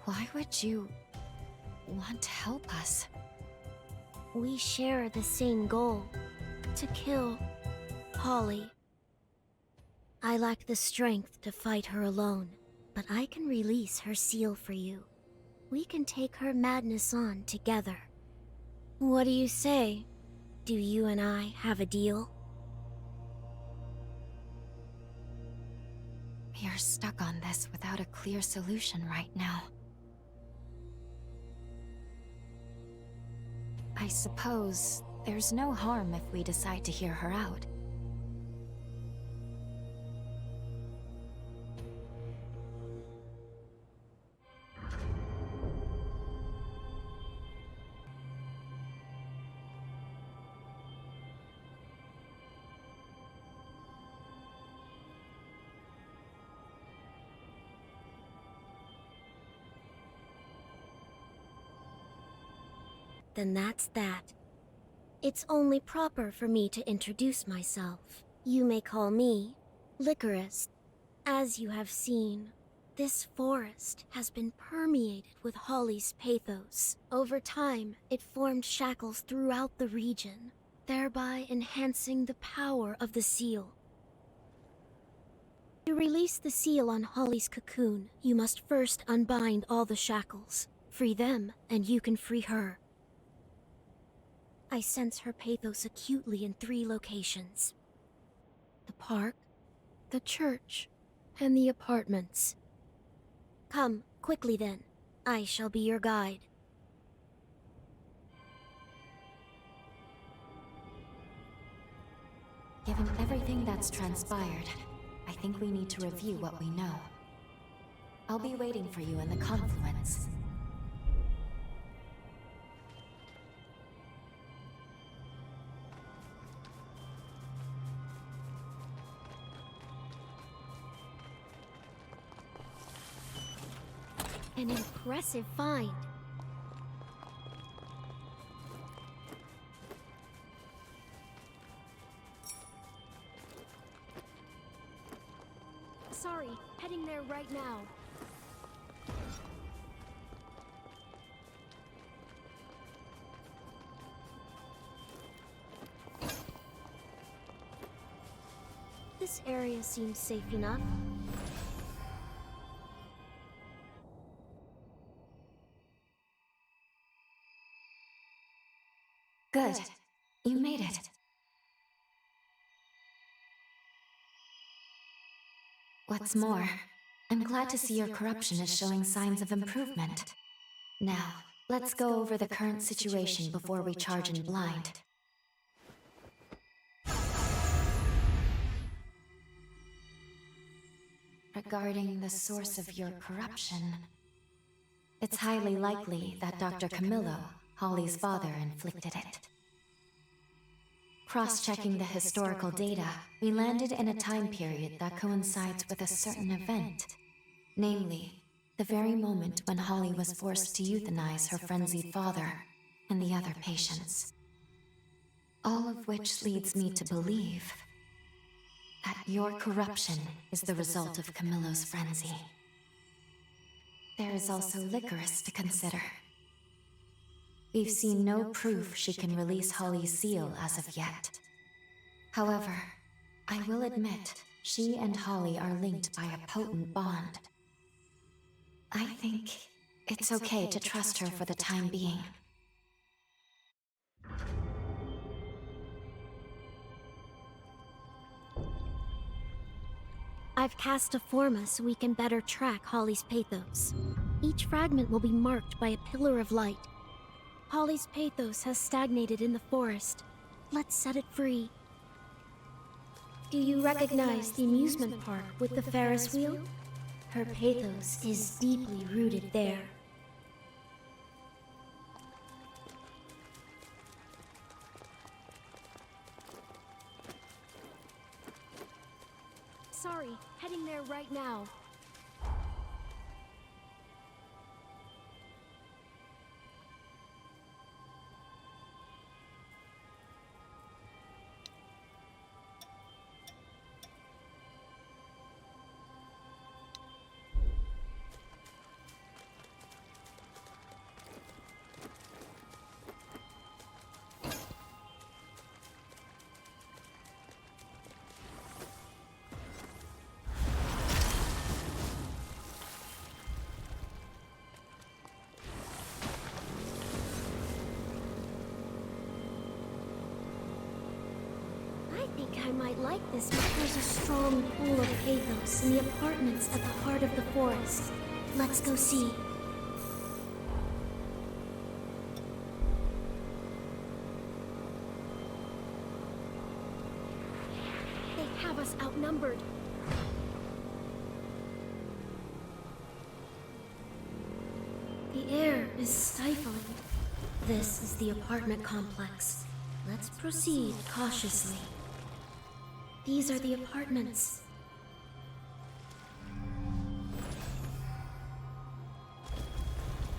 Why would you want to help us? We share the same goal, to kill Holly. I lack the strength to fight her alone, but I can release her seal for you. We can take her madness on together. What do you say? Do you and I have a deal? We are stuck on this without a clear solution right now. I suppose there's no harm if we decide to hear her out. Then that's that. It's only proper for me to introduce myself. You may call me Licorice. As you have seen, this forest has been permeated with Holly's pathos. Over time, it formed shackles throughout the region, thereby enhancing the power of the seal. To release the seal on Holly's cocoon, you must first unbind all the shackles. Free them, and you can free her. I sense her pathos acutely in 3 locations: the park, the church, and the apartments. Come, quickly then. I shall be your guide. Given everything that's transpired, I think we need to review what we know. I'll be waiting for you in the confluence. An impressive find. Sorry, heading there right now. This area seems safe enough. Good. You made it. What's more, I'm glad to see your corruption is showing signs of improvement. Now, let's go over the current situation before we charge in blind. Regarding the source of your corruption, it's highly likely that Dr. Camillo, Holly's father, inflicted it. Cross-checking the historical data, we landed in a time period that coincides with a certain event. Namely, the very moment when Holly was forced to euthanize her frenzied father and the other patients. All of which leads me to believe that your corruption is the result of Camillo's frenzy. There is also Licorice to consider. We've seen no proof she can release Holly's seal as of yet. However, I will admit, she and Holly are linked by a potent bond. I think it's okay to trust her for the time being. I've cast a forma so we can better track Holly's Pathos. Each fragment will be marked by a pillar of light. Holly's Pathos has stagnated in the forest. Let's set it free. Do you recognize the amusement park with the Ferris wheel? Her Pathos is deeply rooted there. Sorry, heading there right now. I think I might like this, but there's a strong pool of pathos in the apartments at the heart of the forest. Let's go see. They have us outnumbered. The air is stifling. This is the apartment complex. Let's proceed cautiously. These are the apartments.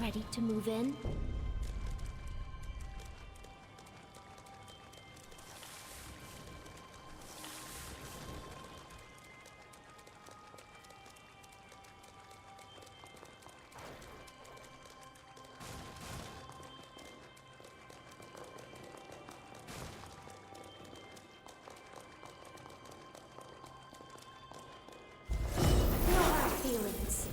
Ready to move in? Feelings.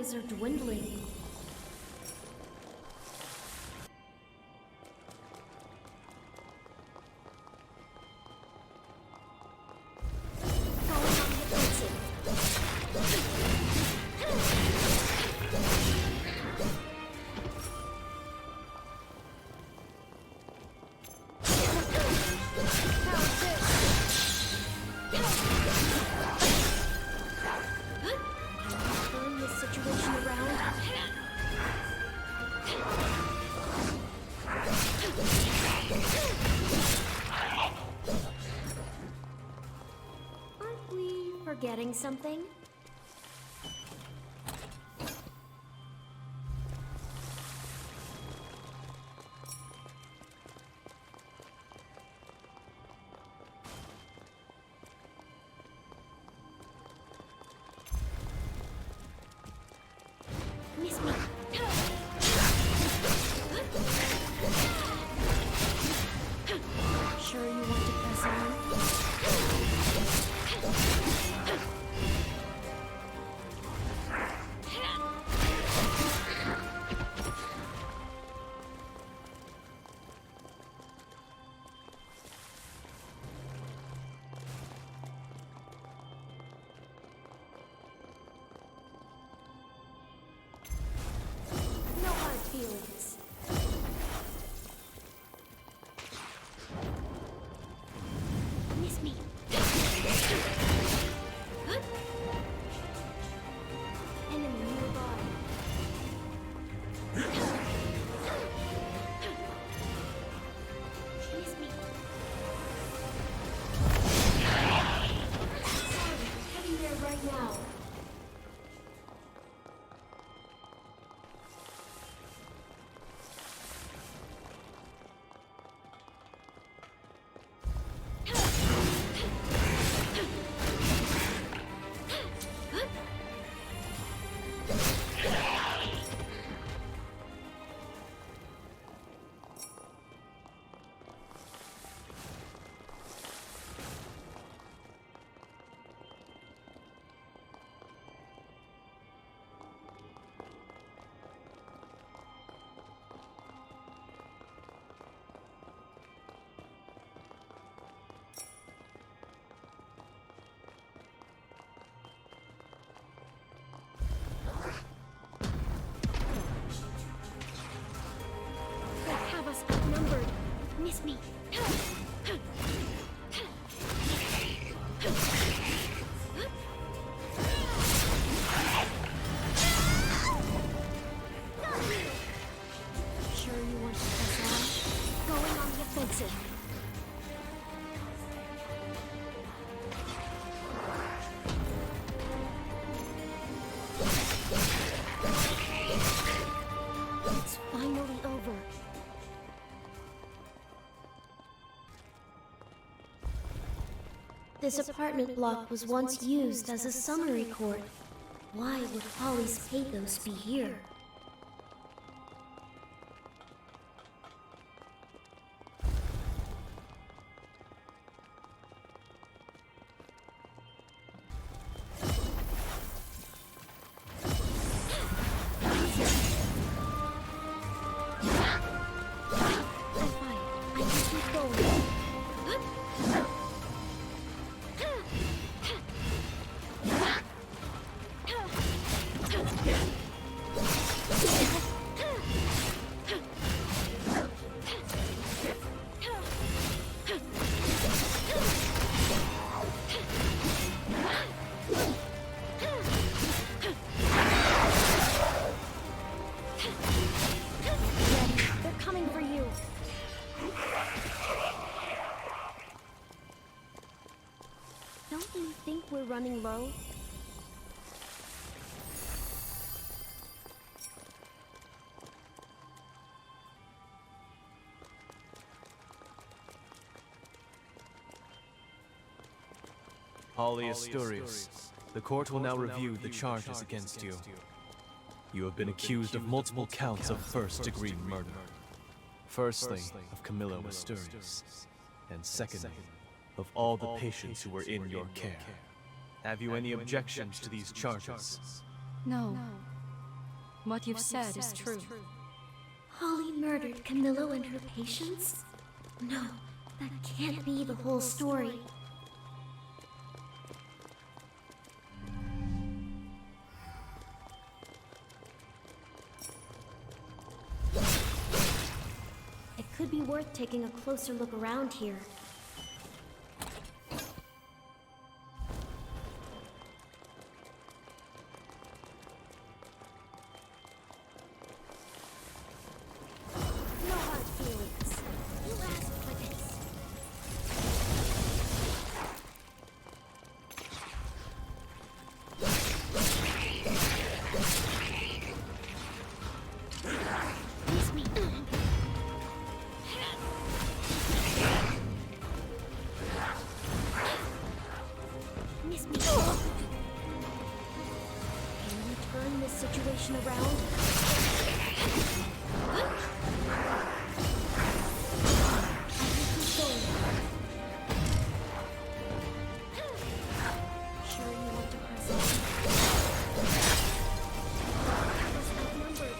lives are dwindling. Turn this situation around. Aren't we forgetting something? Miss me. Sure you want to press on? No hard feelings. Miss me. Enemy nearby. Miss me. Sorry, heading there right now. They have us outnumbered. Miss me. Sure you want to press on? Going on the offensive. It's finally over. This apartment block was once used as a summary court. Why would Holly's Pathos be here? I'm fine. I can keep going. They're coming for you. Don't you think we're running low? Holly Asturias, the court will now review the charges against you. You have been accused of multiple counts of first-degree murder. Firstly, of Camillo Asturias, and secondly, of all the patients who were in your care. Have you any objections to these charges? No. What you've said is true. Holly murdered Camillo and her patients? No, that can't be the whole story. It could be worth taking a closer look around here. No hard feelings. You asked for this. Miss me. Miss me. Can you turn this situation around? Sure you want to press on? I was outnumbered.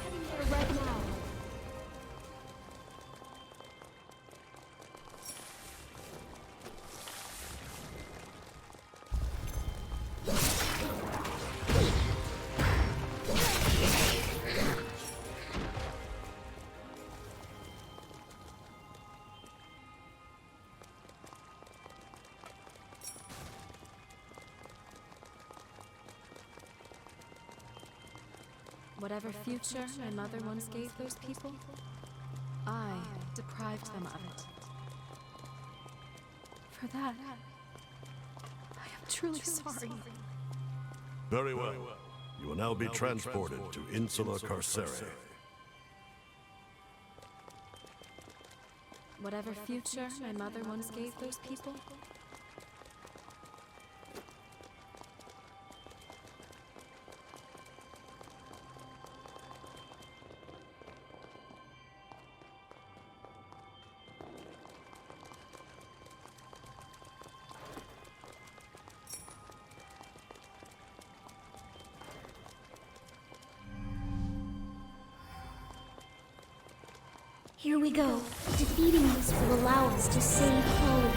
Heading there right now. Whatever future my mother once gave those people, I deprived them of it. For that, I am truly sorry. Very well. You will now be transported to Insula Carcere. Whatever future my mother once gave those people, Here we go. Defeating this will allow us to save Holly.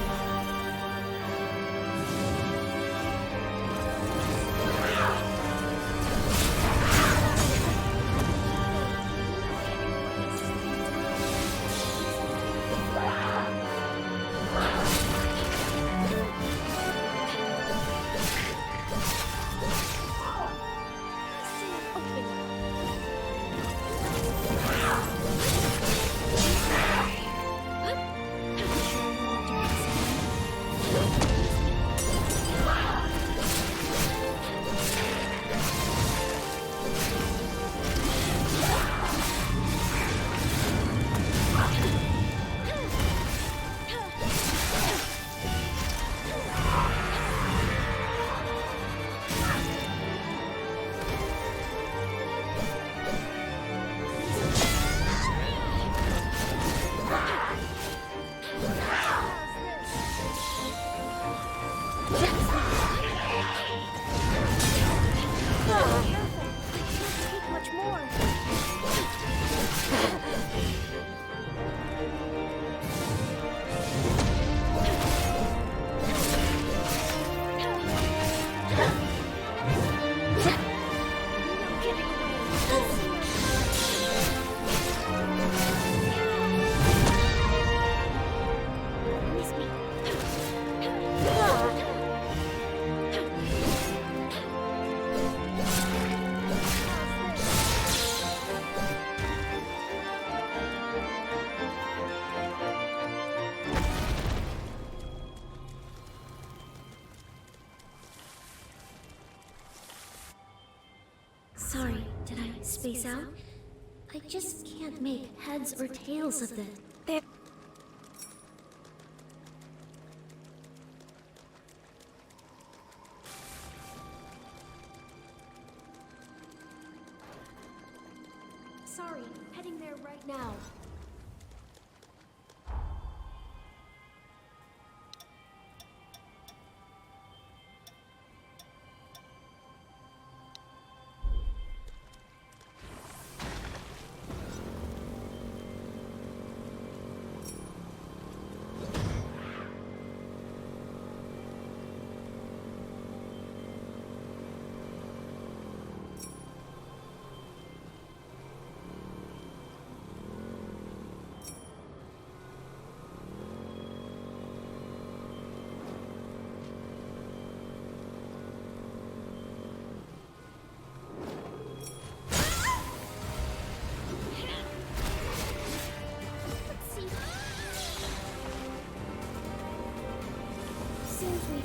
Sorry, did I space out? I just can't make heads or tails of this. There. Sorry, heading there right now.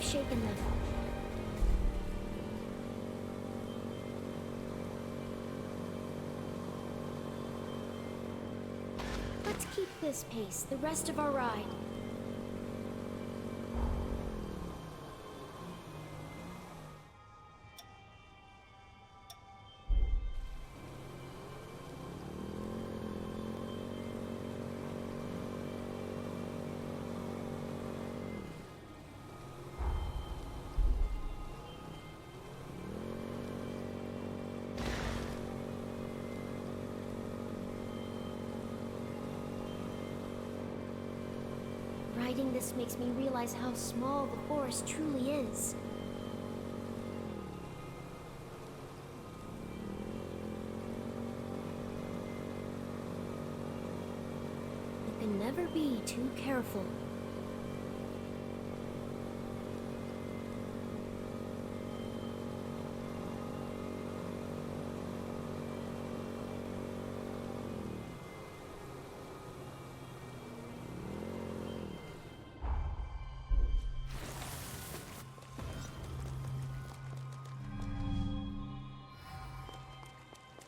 shaken them. Let's keep this pace the rest of our ride. Riding this makes me realize how small the forest truly is. You can never be too careful.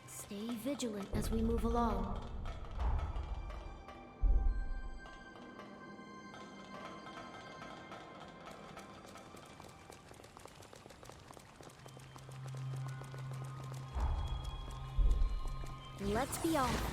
Stay vigilant as we move along. Let's be off.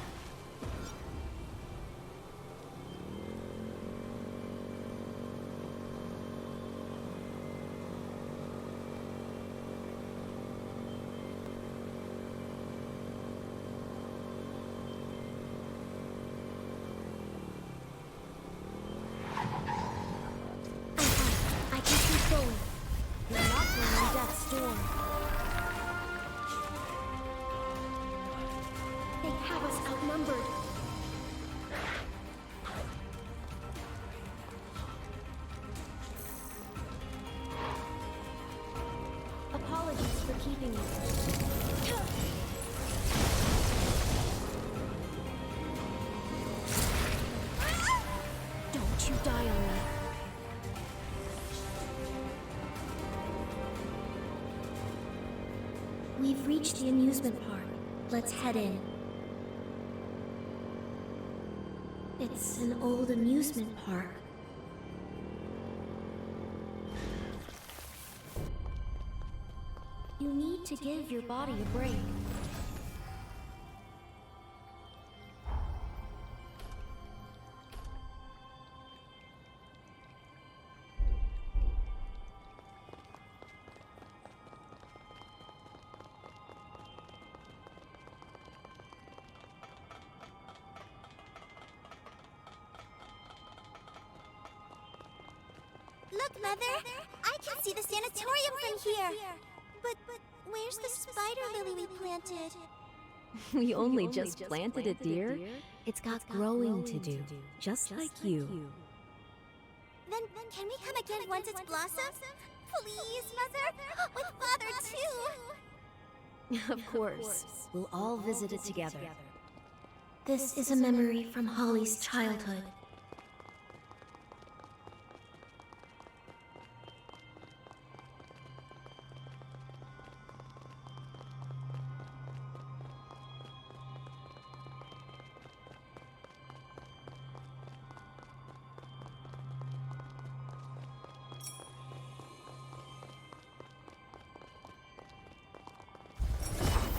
I can keep going. We're not going in Death's storm. They have us outnumbered. Apologies for keeping you. Don't you die on me. We've reached the amusement park. Let's head in. It's an old amusement park. You need to give your body a break. Look, Mother! I can see the sanatorium from here! But where's the spider lily we planted? We only just planted it, dear. It's got growing to do, just like you. Then can we come again once it's blossomed? Please, Mother! With Father, too! Of course. We'll all visit it together. This is a memory from Holly's childhood.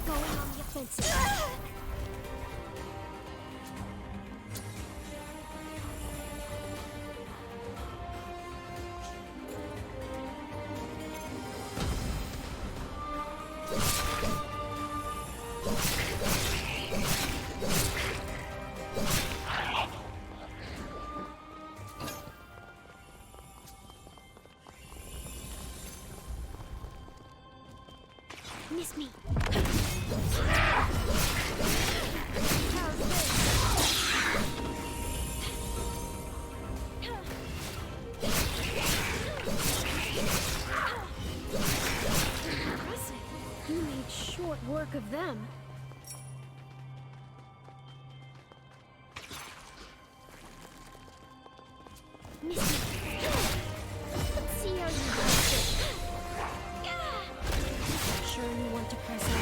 Going on the offensive. Miss me. You made short work of them. Miss me. Let's see how you do. sure you want to press on?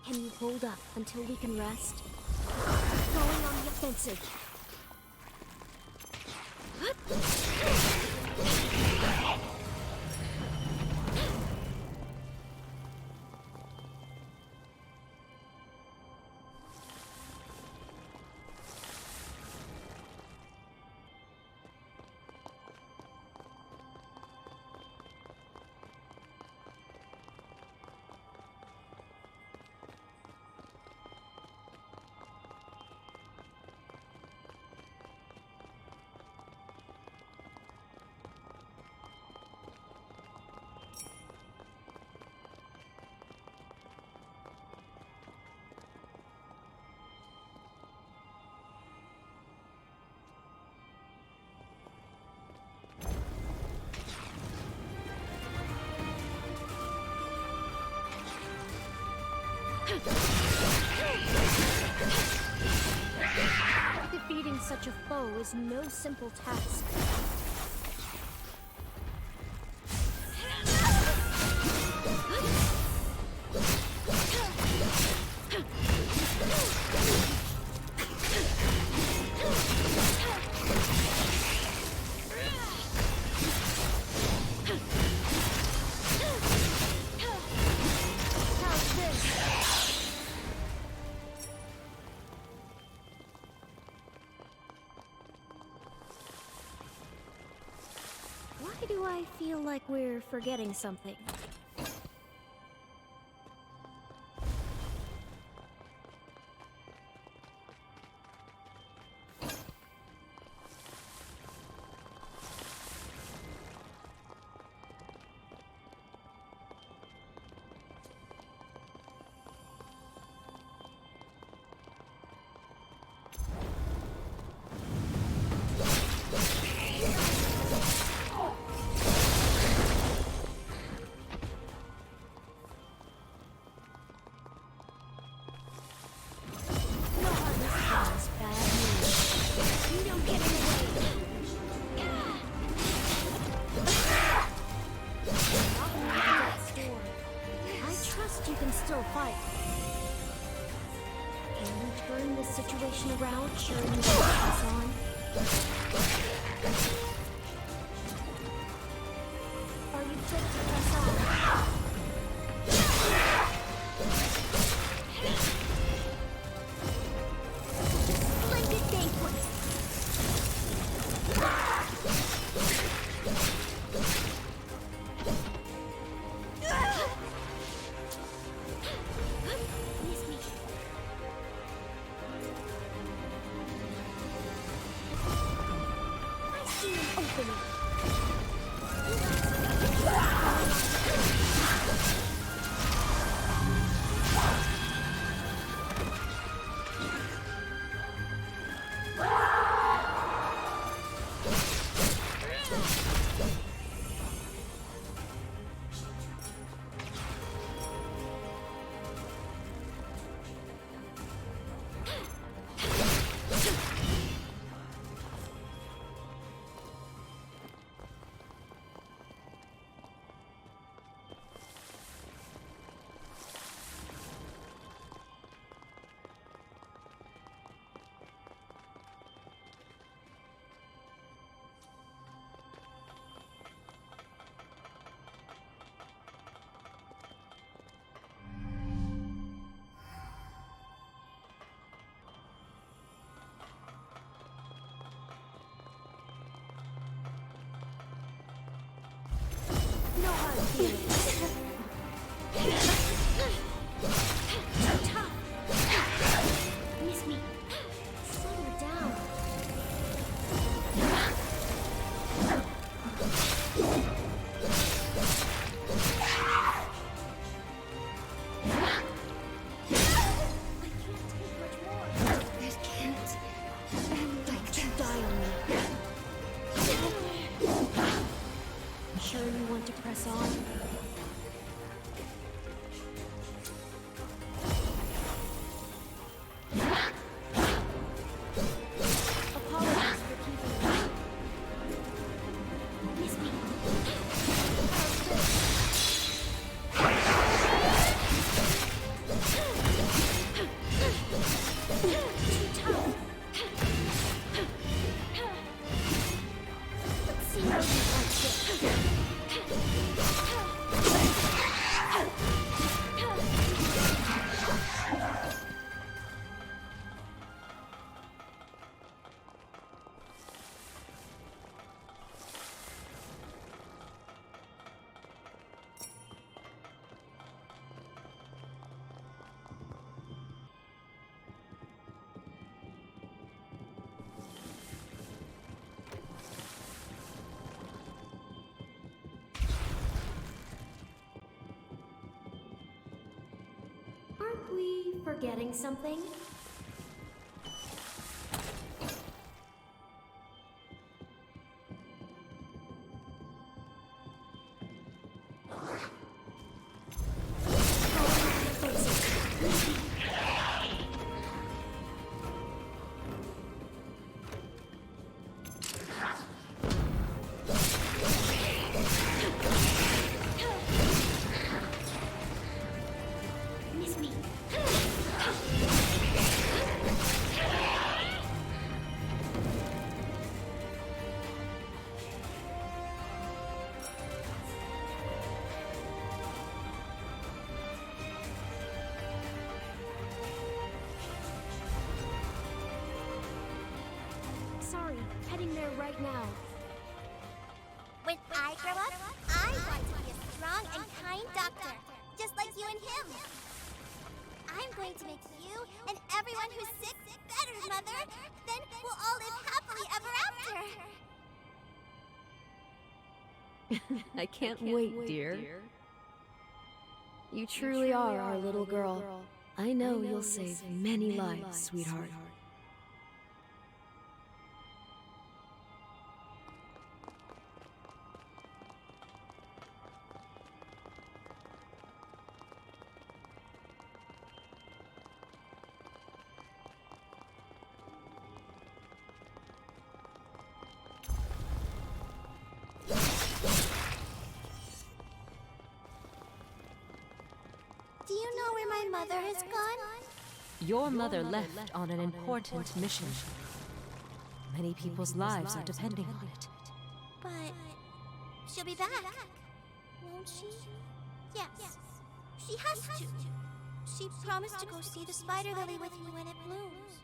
Can you hold up until we can rest? Going on the offensive. Defeating such a foe is no simple task. Why do I feel like we're forgetting something? Around, sure you can pass on. Are you fit to press on? Splendid banquet! No hard feelings. Miss me. Slow her down. It can't end like you die on me. Sure you want to press on? Apologies for keeping you. Miss me. Too tough. Let's see how you like this. Aren't we forgetting something? Miss me. Sorry, heading there right now. When I grow up, I want to be a strong and kind doctor, just like you and him. I'm going to make you and everyone who's sick better, Mother. Then we'll all live happily ever after. I can't wait, dear. You truly are our little girl. I know you'll save many lives, sweetheart. Do you know where my mother has gone? Your mother left on an important mission. Many people's lives are depending on it. But she'll be back, won't she? Yes, she has to. She promised to go see the spider lily with me when it blooms.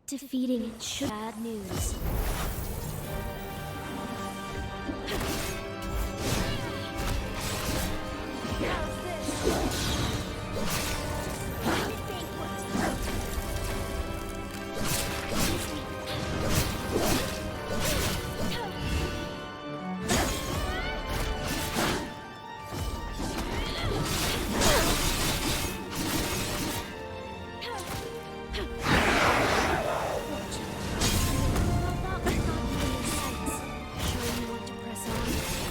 Defeating it should bad news. Sure you want to press on?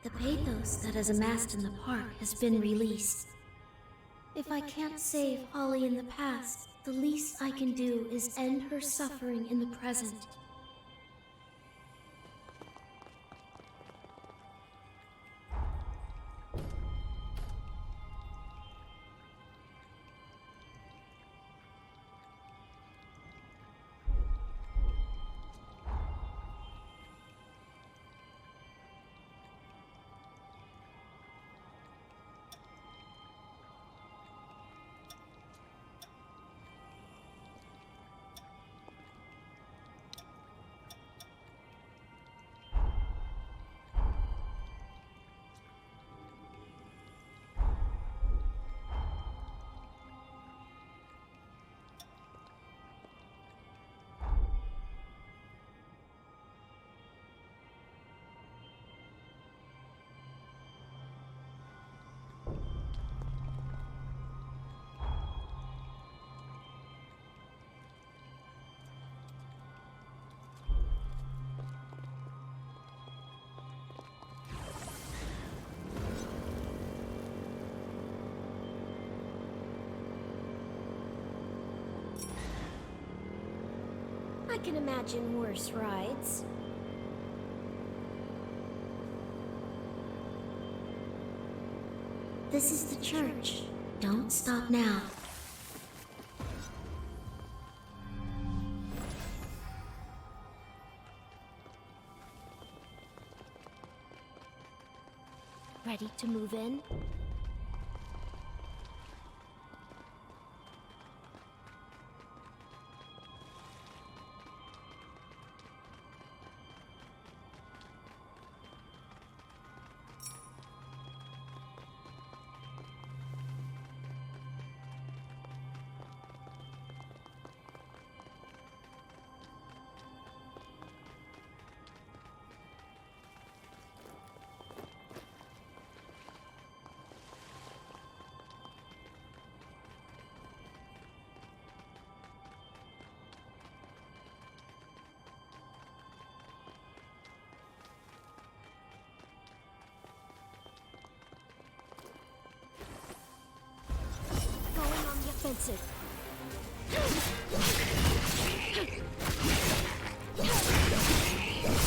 The pathos that has amassed in the park has been released. If I can't save Holly in the past, the least I can do is end her suffering in the present. I can imagine worse rides. This is the church. Don't stop now. Ready to move in? Offensive.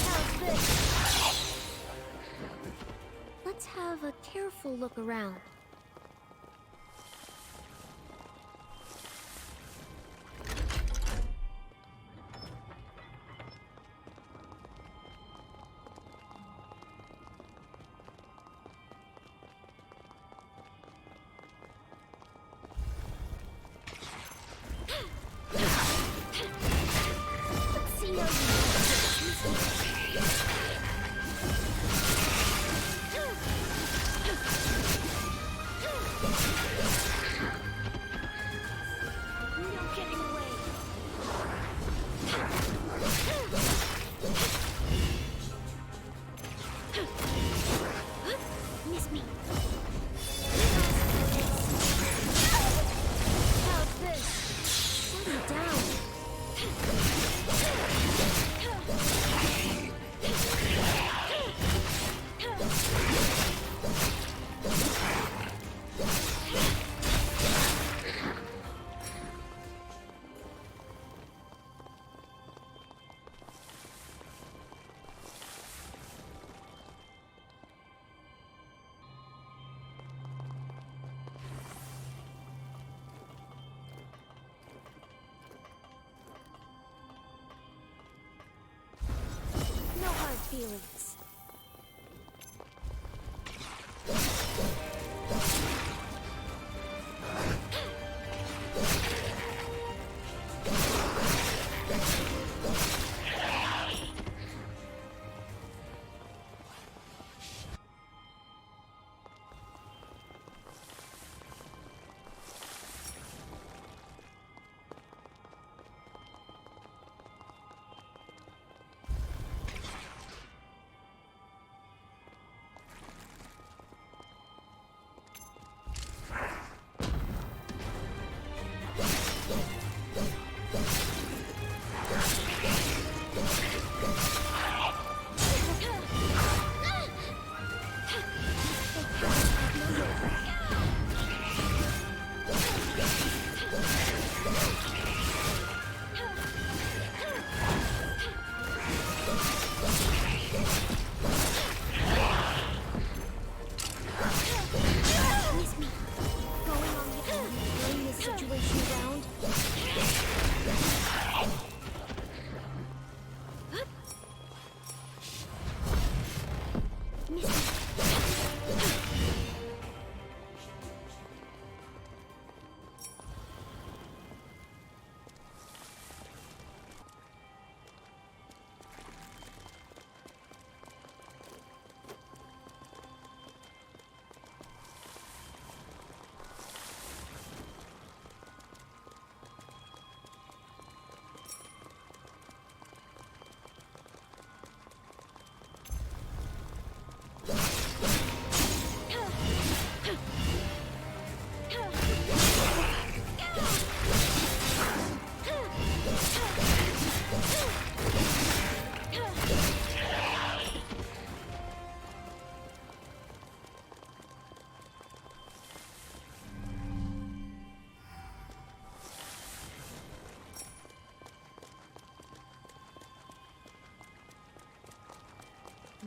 How's this? Let's have a careful look around. Feelings.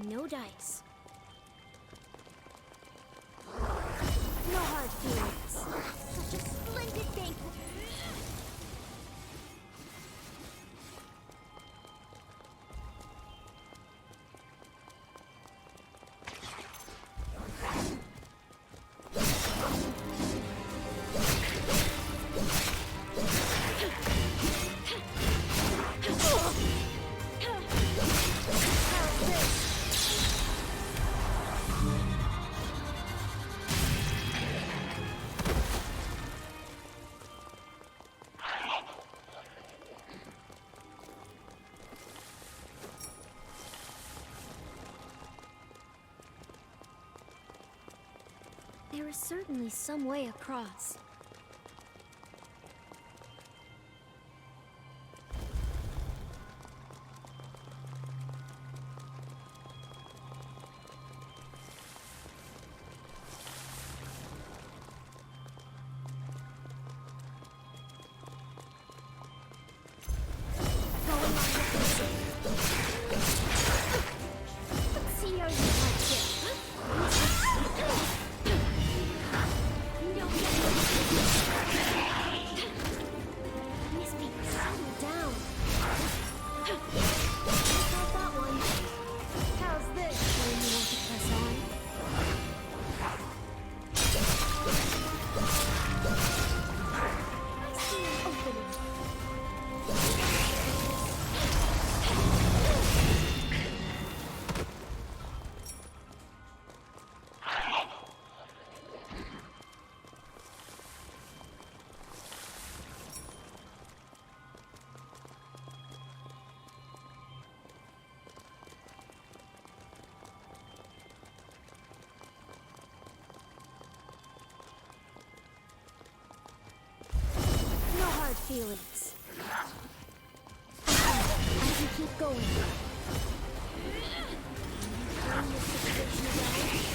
No dice. No hard feelings. Such a splendid banquet. There is certainly some way across. Let's see how you like this. Feelings. I can keep going. Turn this situation around.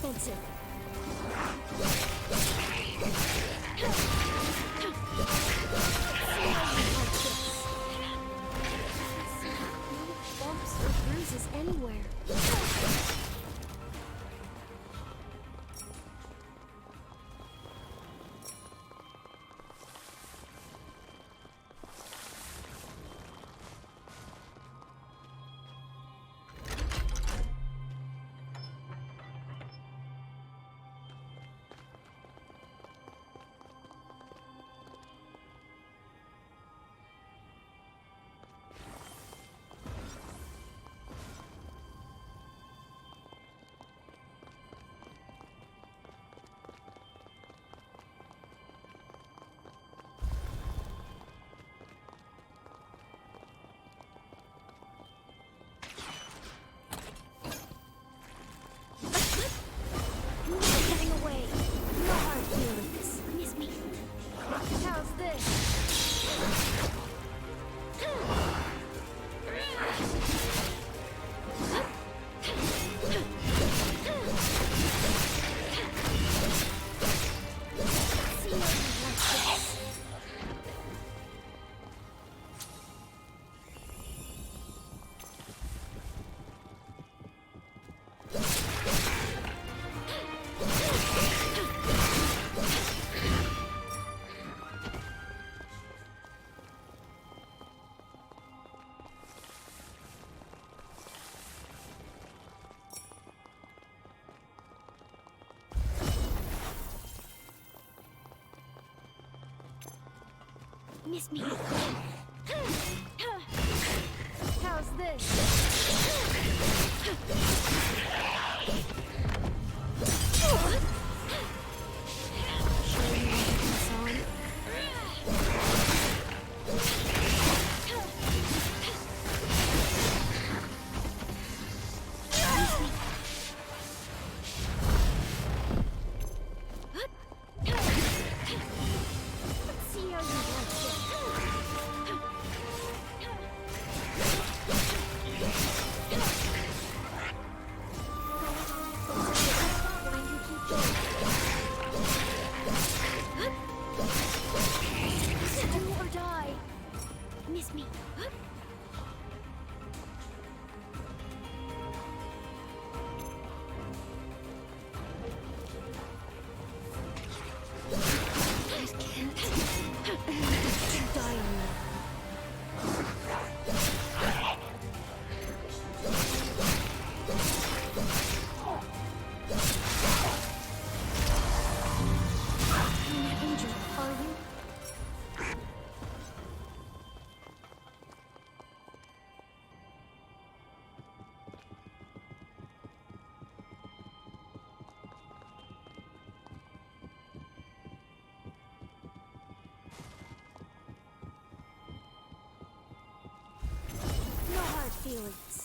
Offensive. No bumps or bruises anywhere. Miss me. How's this? Miss me. I can't die on me. You're not injured, are you? No hard feelings.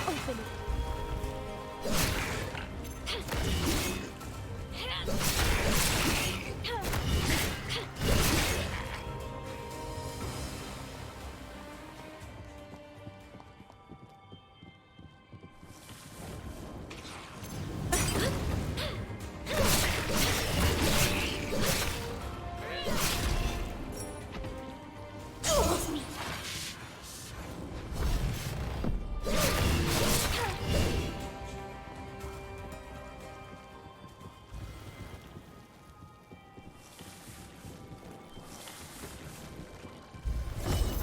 Open it.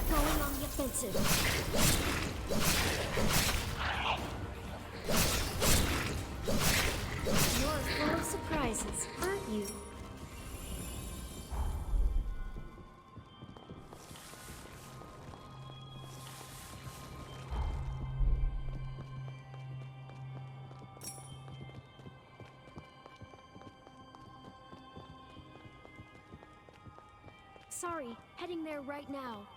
Going on the offensive. You're full of surprises, aren't you? Sorry, heading there right now.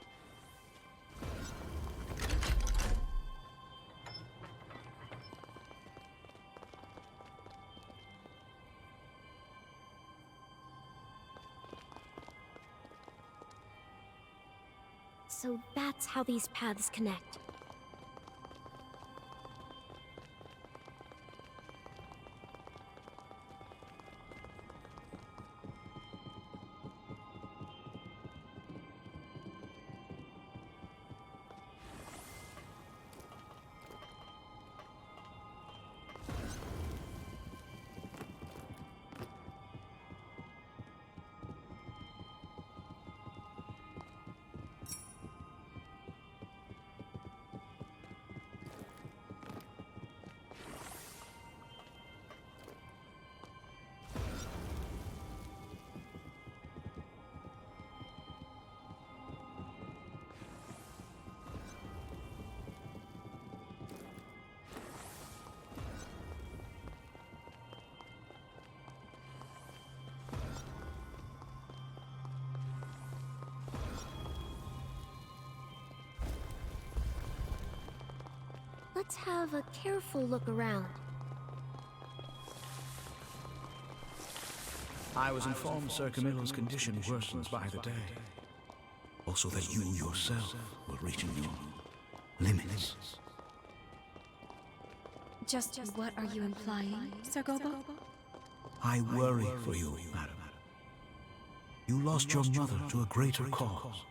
So that's how these paths connect. Let's have a careful look around. I was informed Sir Camillo's condition worsens by the day. Also that you yourself were reaching your limits. Just what are you implying, Sir Gobo? I worry for you, madam. You lost your mother to a greater cause.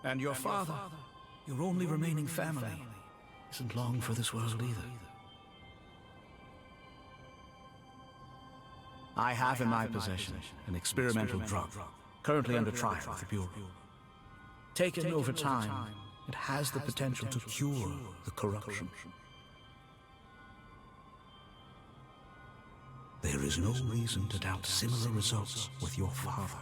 And your father, your only remaining family, isn't long for this world either. I have in my possession an experimental drug, currently under trial with the Bureau. Taken over time, it has the potential to cure the corruption. There is no reason to doubt similar results with your father.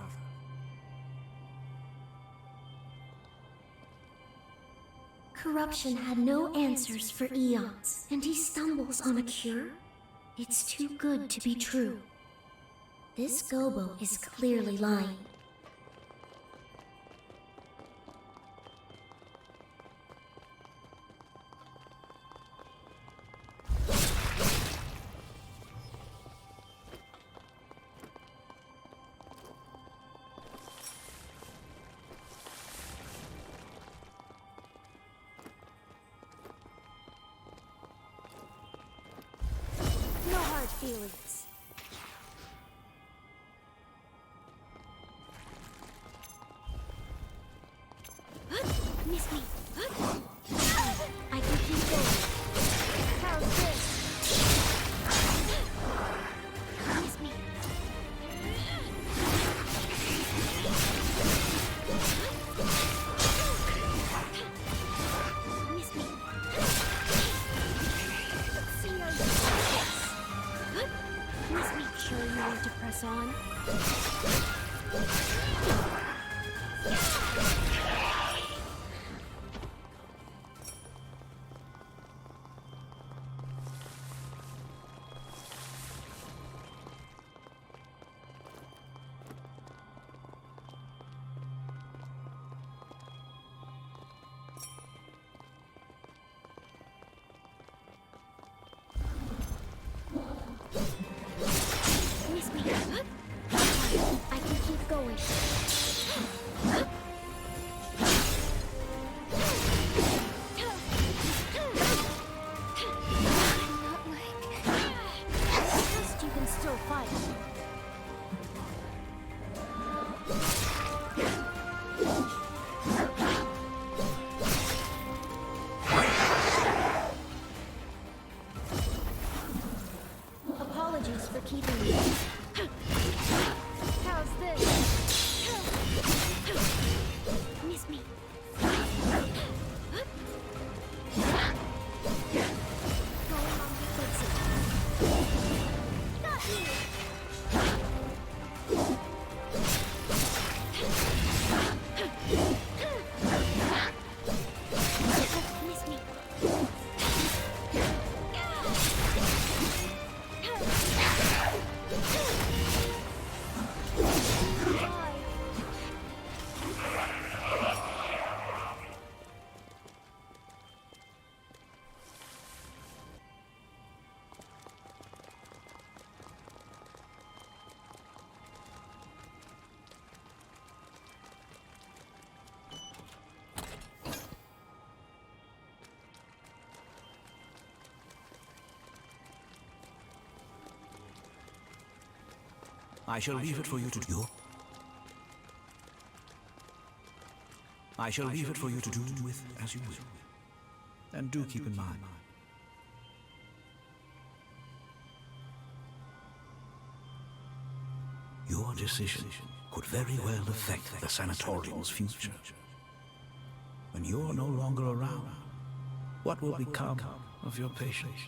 Corruption had no answers for eons, and he stumbles on a cure? It's too good to be true. This Gobo is clearly lying. No hard feelings. Miss me. I can keep going. How's this? Miss me. Miss me. Let's see how you do this. Miss me. Sure you want to press on? Miss me. I can keep going. Not like... Trust you can still fight. Apologies for keeping you. How's this? Miss me. Going on defensive. Not you. Miss me. I shall leave it for you to do. I shall leave it for you to do with as you will. And do keep in mind, your decision could very well affect the sanatorium's future. When you're no longer around, what will become of your patients?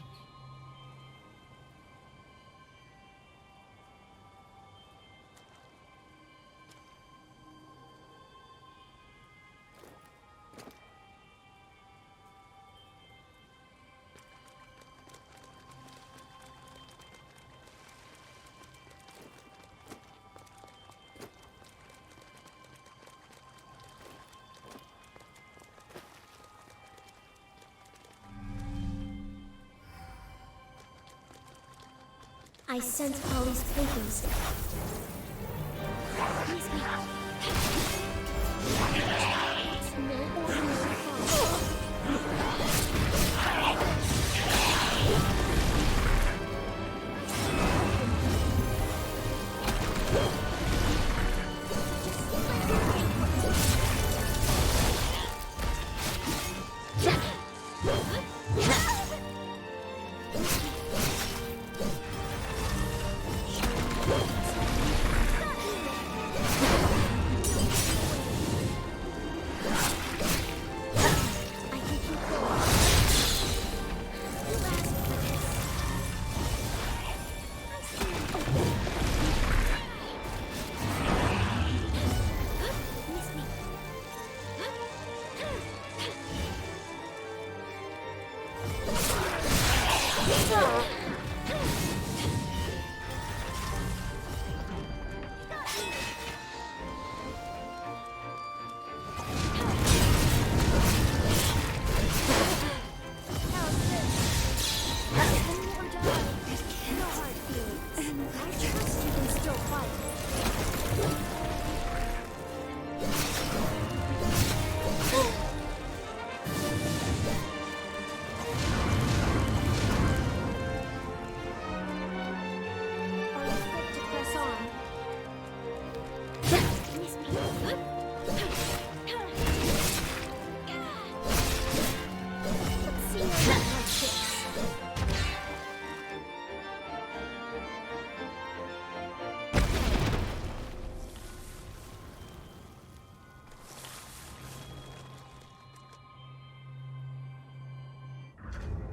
I sense Polly's Pathos. Miss me. It's no ordinary fall.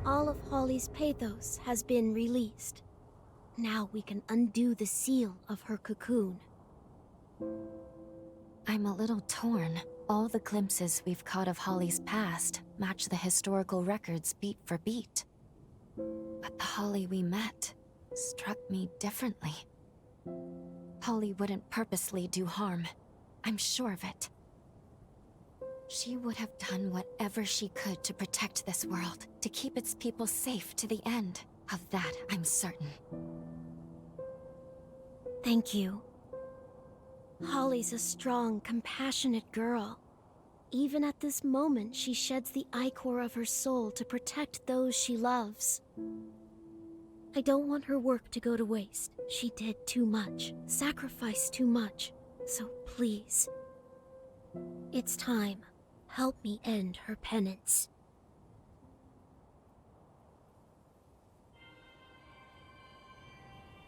All of Holly's Pathos has been released. Now we can undo the seal of her cocoon. I'm a little torn. All the glimpses we've caught of Holly's past match the historical records beat for beat. But the Holly we met struck me differently. Holly wouldn't purposely do harm. I'm sure of it. She would have done whatever she could to protect this world, to keep its people safe to the end. Of that, I'm certain. Thank you. Holly's a strong, compassionate girl. Even at this moment, she sheds the ichor of her soul to protect those she loves. I don't want her work to go to waste. She did too much, sacrificed too much. So please, it's time. Help me end her penance.